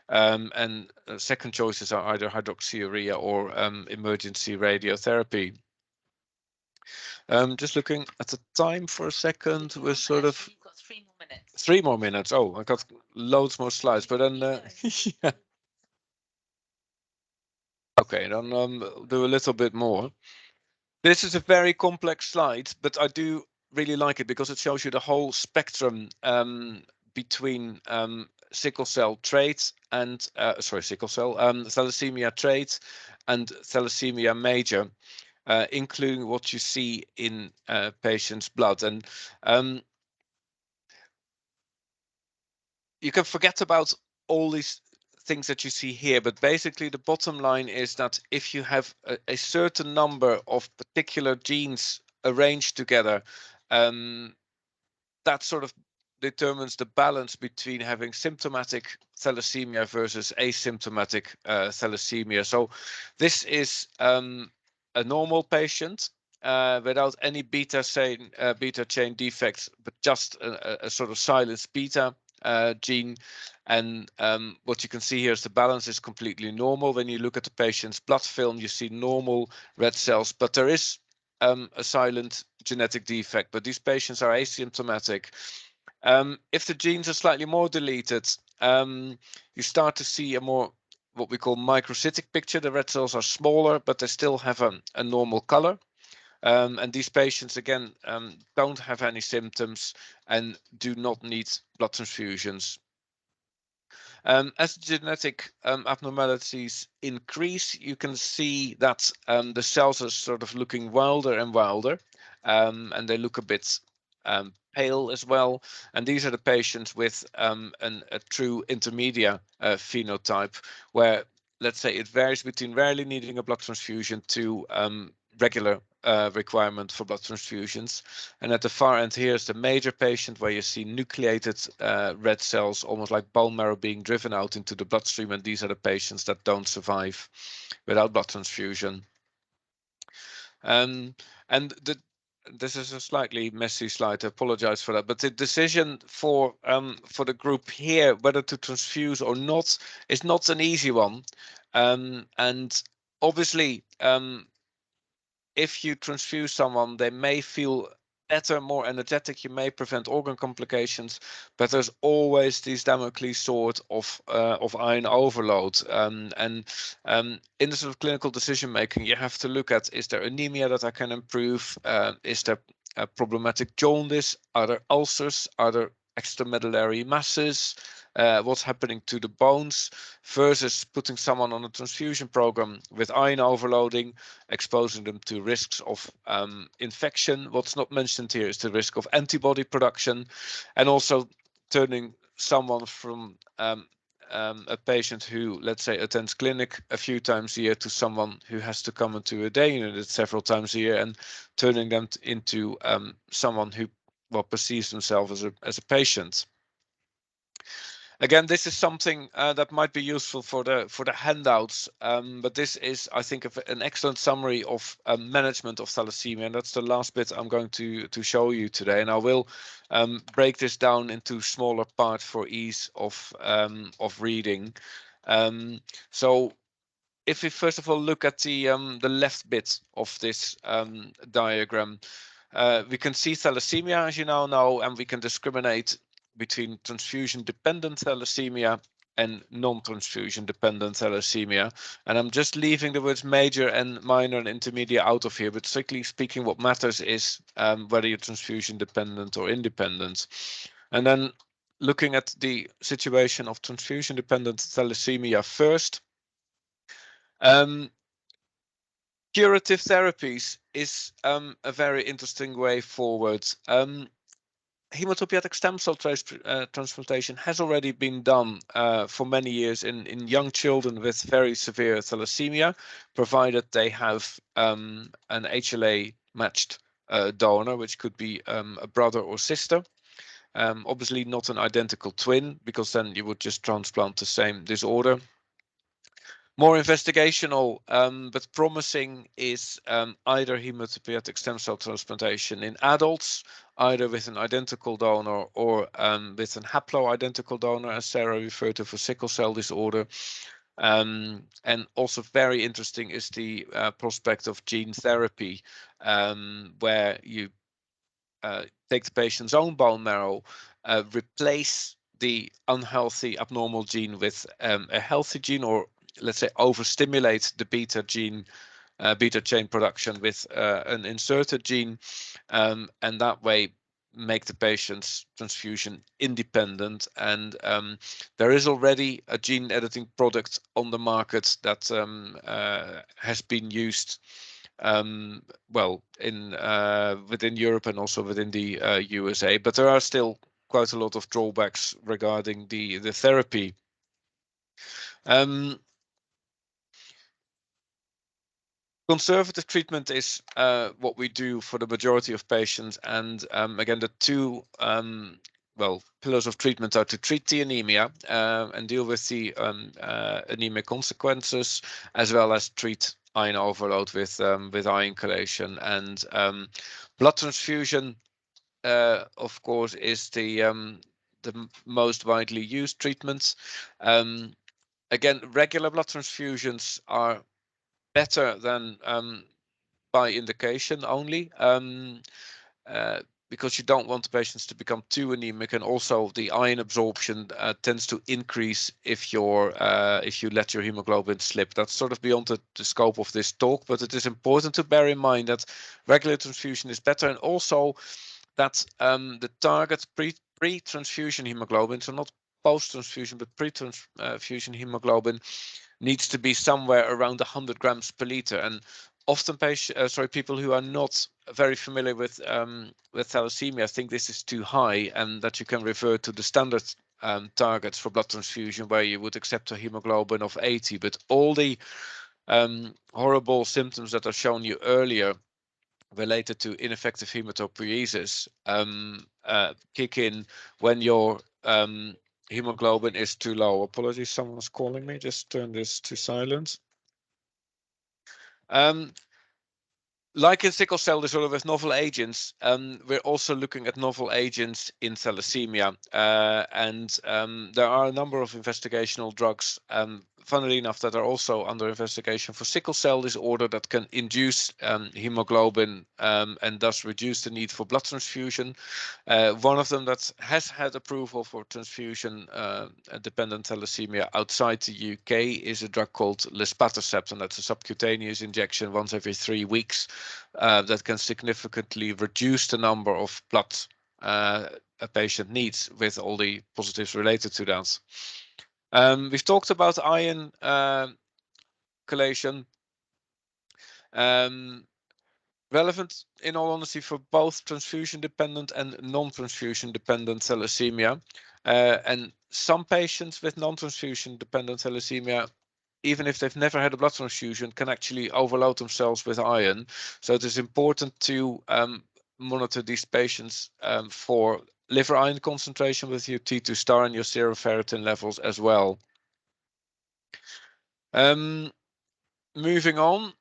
And second choices are either hydroxyurea or emergency radiotherapy. Just looking at the time for a second, we're sort of... You've got 3 more minutes. 3 more minutes. Oh, I got loads more slides, but then yeah. Okay, then do a little bit more. This is a very complex slide, but I do really like it because it shows you the whole spectrum between sickle cell traits and thalassemia traits and thalassemia major, including what you see in patients' blood. And you can forget about all these things that you see here, but basically the bottom line is that if you have a certain number of particular genes arranged together, that sort of determines the balance between having symptomatic thalassemia versus asymptomatic thalassemia. So this is a normal patient without any beta chain defects, but just a sort of silenced beta gene. And what you can see here is the balance is completely normal. When you look at the patient's blood film, you see normal red cells, but there is a silent genetic defect, but these patients are asymptomatic. If the genes are slightly more deleted, you start to see a more what we call microcytic picture. The red cells are smaller, but they still have a normal color. And these patients, again, don't have any symptoms and do not need blood transfusions. As genetic abnormalities increase, you can see that the cells are sort of looking wilder and wilder, and they look a bit pale as well. And these are the patients with a true intermediate phenotype, where, let's say, it varies between rarely needing a blood transfusion to regular requirement for blood transfusions. And at the far end here is the major patient, where you see nucleated red cells, almost like bone marrow being driven out into the bloodstream. And these are the patients that don't survive without blood transfusion. And this is a slightly messy slide. I apologize for that. But the decision for the group here whether to transfuse or not is not an easy one. And obviously, if you transfuse someone, they may feel better, more energetic. You may prevent organ complications, but there's always this Damocles sword of iron overload. And in the sort of clinical decision making, you have to look at: is there anemia that I can improve? Is there problematic jaundice? Are there ulcers? Are there extramedullary masses? What's happening to the bones, versus putting someone on a transfusion program with iron overloading, exposing them to risks of infection. What's not mentioned here is the risk of antibody production, and also turning someone from a patient who, let's say, attends clinic a few times a year to someone who has to come into a day unit several times a year, and turning them into someone who, well, perceives themselves as a patient. Again, this is something that might be useful for the handouts, but this is, I think, an excellent summary of management of thalassemia, and that's the last bit I'm going to show you today. And I will break this down into smaller parts for ease of reading. So if we first of all look at the left bit of this diagram, we can see thalassemia, as you now know, and we can discriminate between transfusion-dependent thalassemia and non-transfusion dependent thalassemia. And I'm just leaving the words major and minor and intermediate out of here, but strictly speaking, what matters is whether you're transfusion dependent or independent. And then looking at the situation of transfusion-dependent thalassemia first, curative therapies is a very interesting way forward. Hematopoietic stem cell transplantation has already been done for many years in young children with very severe thalassemia, provided they have an HLA matched donor, which could be a brother or sister. Obviously not an identical twin, because then you would just transplant the same disorder. More investigational, but promising, is either hematopoietic stem cell transplantation in adults, either with an identical donor or with an haploidentical donor, as Sarah referred to, for sickle cell disorder. And also very interesting is the prospect of gene therapy, where you take the patient's own bone marrow, replace the unhealthy abnormal gene with a healthy gene, or let's say overstimulate the beta chain production with an inserted gene, and that way make the patients transfusion independent. And there is already a gene editing product on the market that has been used well in within Europe and also within the USA, but there are still quite a lot of drawbacks regarding the therapy. Conservative treatment is what we do for the majority of patients, and again, the two well, pillars of treatment are to treat the anemia and deal with the anemia consequences, as well as treat iron overload with iron chelation. And blood transfusion, of course, is the most widely used treatment. Again, regular blood transfusions are better than by indication only, because you don't want the patients to become too anemic, and also the iron absorption tends to increase if you let your hemoglobin slip. That's sort of beyond the scope of this talk, but it is important to bear in mind that regular transfusion is better, and also that the target pre-transfusion hemoglobin, so not post-transfusion but pre-transfusion hemoglobin, needs to be somewhere around 100 grams per liter. And often people who are not very familiar with thalassemia think this is too high, and that you can refer to the standard targets for blood transfusion, where you would accept a hemoglobin of 80. But all the horrible symptoms that are shown you earlier related to ineffective hematopoiesis kick in when your hemoglobin is too low. Apologies, someone's calling me. Just turn this to silent. Like in sickle cell disorder with novel agents, we're also looking at novel agents in thalassemia, and there are a number of investigational drugs, funnily enough, that are also under investigation for sickle cell disorder, that can induce hemoglobin and thus reduce the need for blood transfusion. One of them that has had approval for transfusion dependent thalassemia outside the UK is a drug called luspatercept, and that's a subcutaneous injection once every 3 weeks that can significantly reduce the number of blood a patient needs, with all the positives related to that. We've talked about iron chelation. Relevant, in all honesty, for both transfusion dependent and non-transfusion dependent thalassemia. And some patients with non-transfusion dependent thalassemia, even if they've never had a blood transfusion, can actually overload themselves with iron. So it is important to monitor these patients for liver iron concentration with your T2 star and your serum ferritin levels as well. Moving on.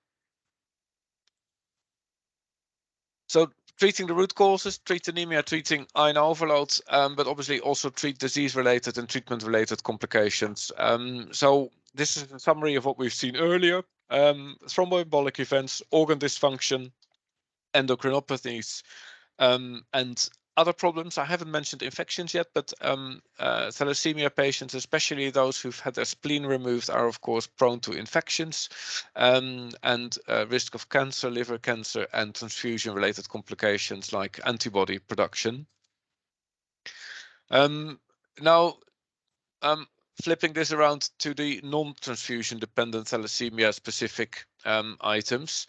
So treating the root causes, treat anemia, treating iron overload, but obviously also treat disease-related and treatment-related complications. So this is a summary of what we've seen earlier. Thromboembolic events, organ dysfunction, endocrinopathies, and other problems. I haven't mentioned infections yet, but thalassemia patients, especially those who've had their spleen removed, are of course prone to infections and risk of cancer, liver cancer, and transfusion-related complications like antibody production. Now, flipping this around to the non-transfusion dependent thalassemia specific items.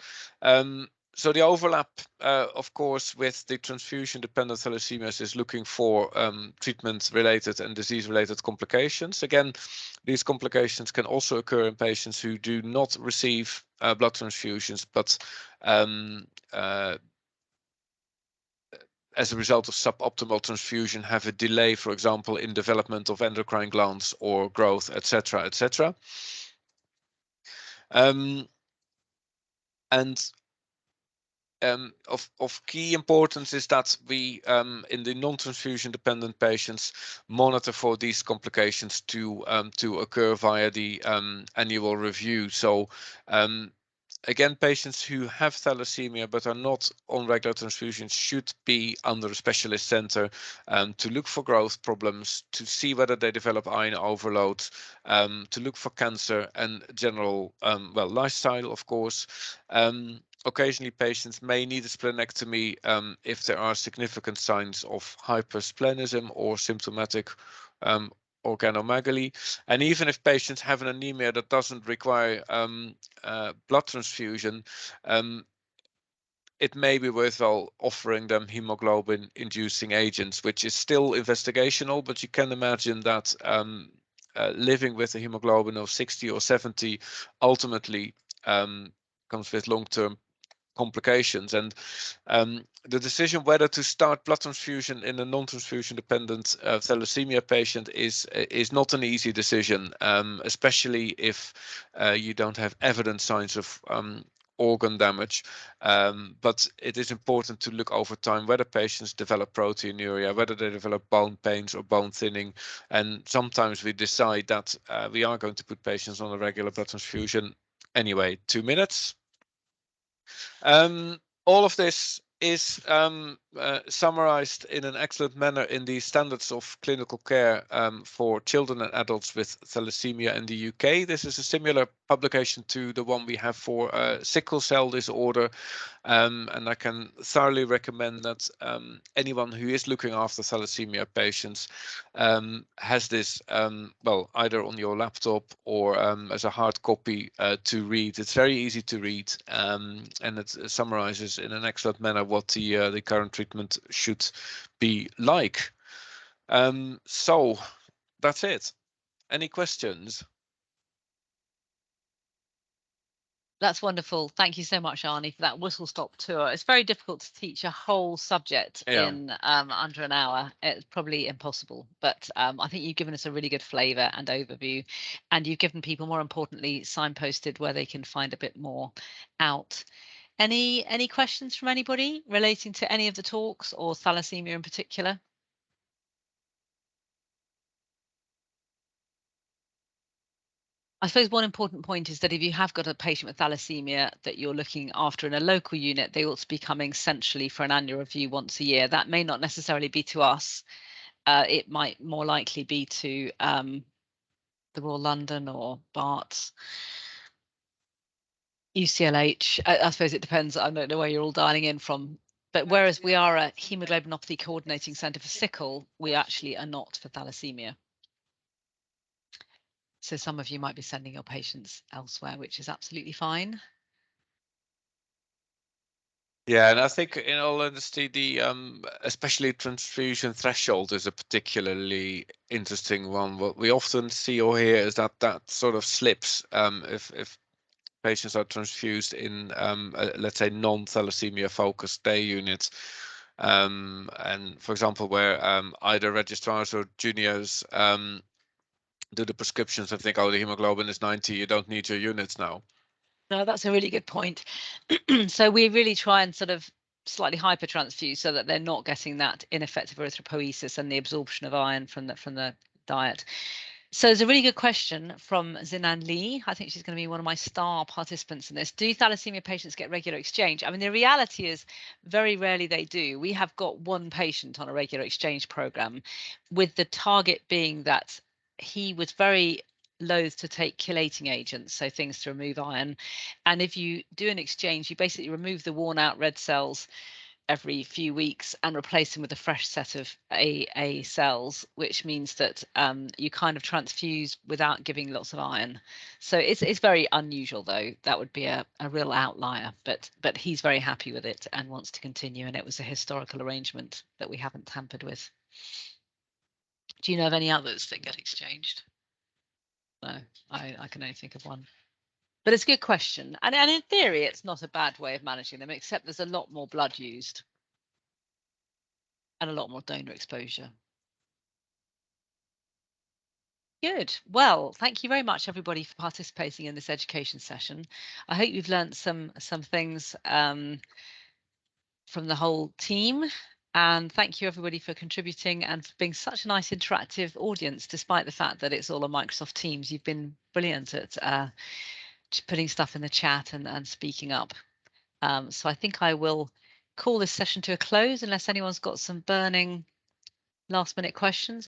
So the overlap, of course, with the transfusion-dependent thalassemias is looking for treatment-related and disease-related complications. Again, these complications can also occur in patients who do not receive blood transfusions, but as a result of suboptimal transfusion have a delay, for example, in development of endocrine glands or growth, etc., etc. Of key importance is that we, in the non-transfusion dependent patients, monitor for these complications to occur via the annual review. So again, patients who have thalassemia but are not on regular transfusions should be under a specialist center to look for growth problems, to see whether they develop iron overload, to look for cancer and general lifestyle, of course. occasionally patients may need a splenectomy if there are significant signs of hypersplenism or symptomatic organomegaly. And even if patients have an anemia that doesn't require blood transfusion, it may be worthwhile offering them hemoglobin inducing agents, which is still investigational, but you can imagine that living with a hemoglobin of 60 or 70 ultimately comes with long-term complications. And the decision whether to start blood transfusion in a non-transfusion dependent thalassemia patient is not an easy decision, especially if you don't have evident signs of organ damage. But it is important to look over time whether patients develop proteinuria, whether they develop bone pains or bone thinning. And sometimes we decide that we are going to put patients on a regular blood transfusion anyway. 2 minutes. All of this is summarized in an excellent manner in the standards of clinical care for children and adults with thalassemia in the UK. This is a similar publication to the one we have for sickle cell disorder, and I can thoroughly recommend that anyone who is looking after thalassemia patients has this well, either on your laptop or as a hard copy to read. It's very easy to read, and it summarizes in an excellent manner what the current treatment should be like. So that's it. Any questions? That's wonderful. Thank you so much, Arnie, for that whistle-stop tour. It's very difficult to teach a whole subject in under an hour. It's probably impossible, but I think you've given us a really good flavour and overview, and you've given people, more importantly, signposted where they can find a bit more out. Any questions from anybody relating to any of the talks or thalassemia in particular? I suppose one important point is that if you have got a patient with thalassemia that you're looking after in a local unit, they ought to be coming centrally for an annual review once a year. That may not necessarily be to us. It might more likely be to the Royal London or Barts, UCLH. I suppose it depends. I don't know where you're all dialing in from. But whereas we are a hemoglobinopathy coordinating centre for sickle, we actually are not for thalassemia. So some of you might be sending your patients elsewhere, which is absolutely fine. Yeah, and I think, in all honesty, the especially transfusion threshold is a particularly interesting one. What we often see or hear is that sort of slips if patients are transfused in let's say non-thalassemia focused day units. And for example, where either registrars or juniors do the prescriptions and think, oh, the hemoglobin is 90, you don't need your units now. No, that's a really good point. So we really try and sort of slightly hypertransfuse so that they're not getting that ineffective erythropoiesis and the absorption of iron from the diet. So there's a really good question from Zinan Lee. I think she's going to be one of my star participants in this. Do thalassemia patients get regular exchange? I mean, the reality is very rarely they do. We have got one patient on a regular exchange program, with the target being that he was very loath to take chelating agents, so things to remove iron. And if you do an exchange, you basically remove the worn out red cells every few weeks and replace them with a fresh set of AA cells, which means that you kind of transfuse without giving lots of iron. So it's very unusual, though. That would be a real outlier, but he's very happy with it and wants to continue, and it was a historical arrangement that we haven't tampered with. Do you know of any others that get exchanged? No, I can only think of one. But it's a good question. And in theory, it's not a bad way of managing them, except there's a lot more blood used and a lot more donor exposure. Good. Well, thank you very much, everybody, for participating in this education session. I hope you've learned some things from the whole team. And thank you, everybody, for contributing and for being such a nice interactive audience, despite the fact that it's all on Microsoft Teams. You've been brilliant at putting stuff in the chat and speaking up. So I think I will call this session to a close unless anyone's got some burning last-minute questions.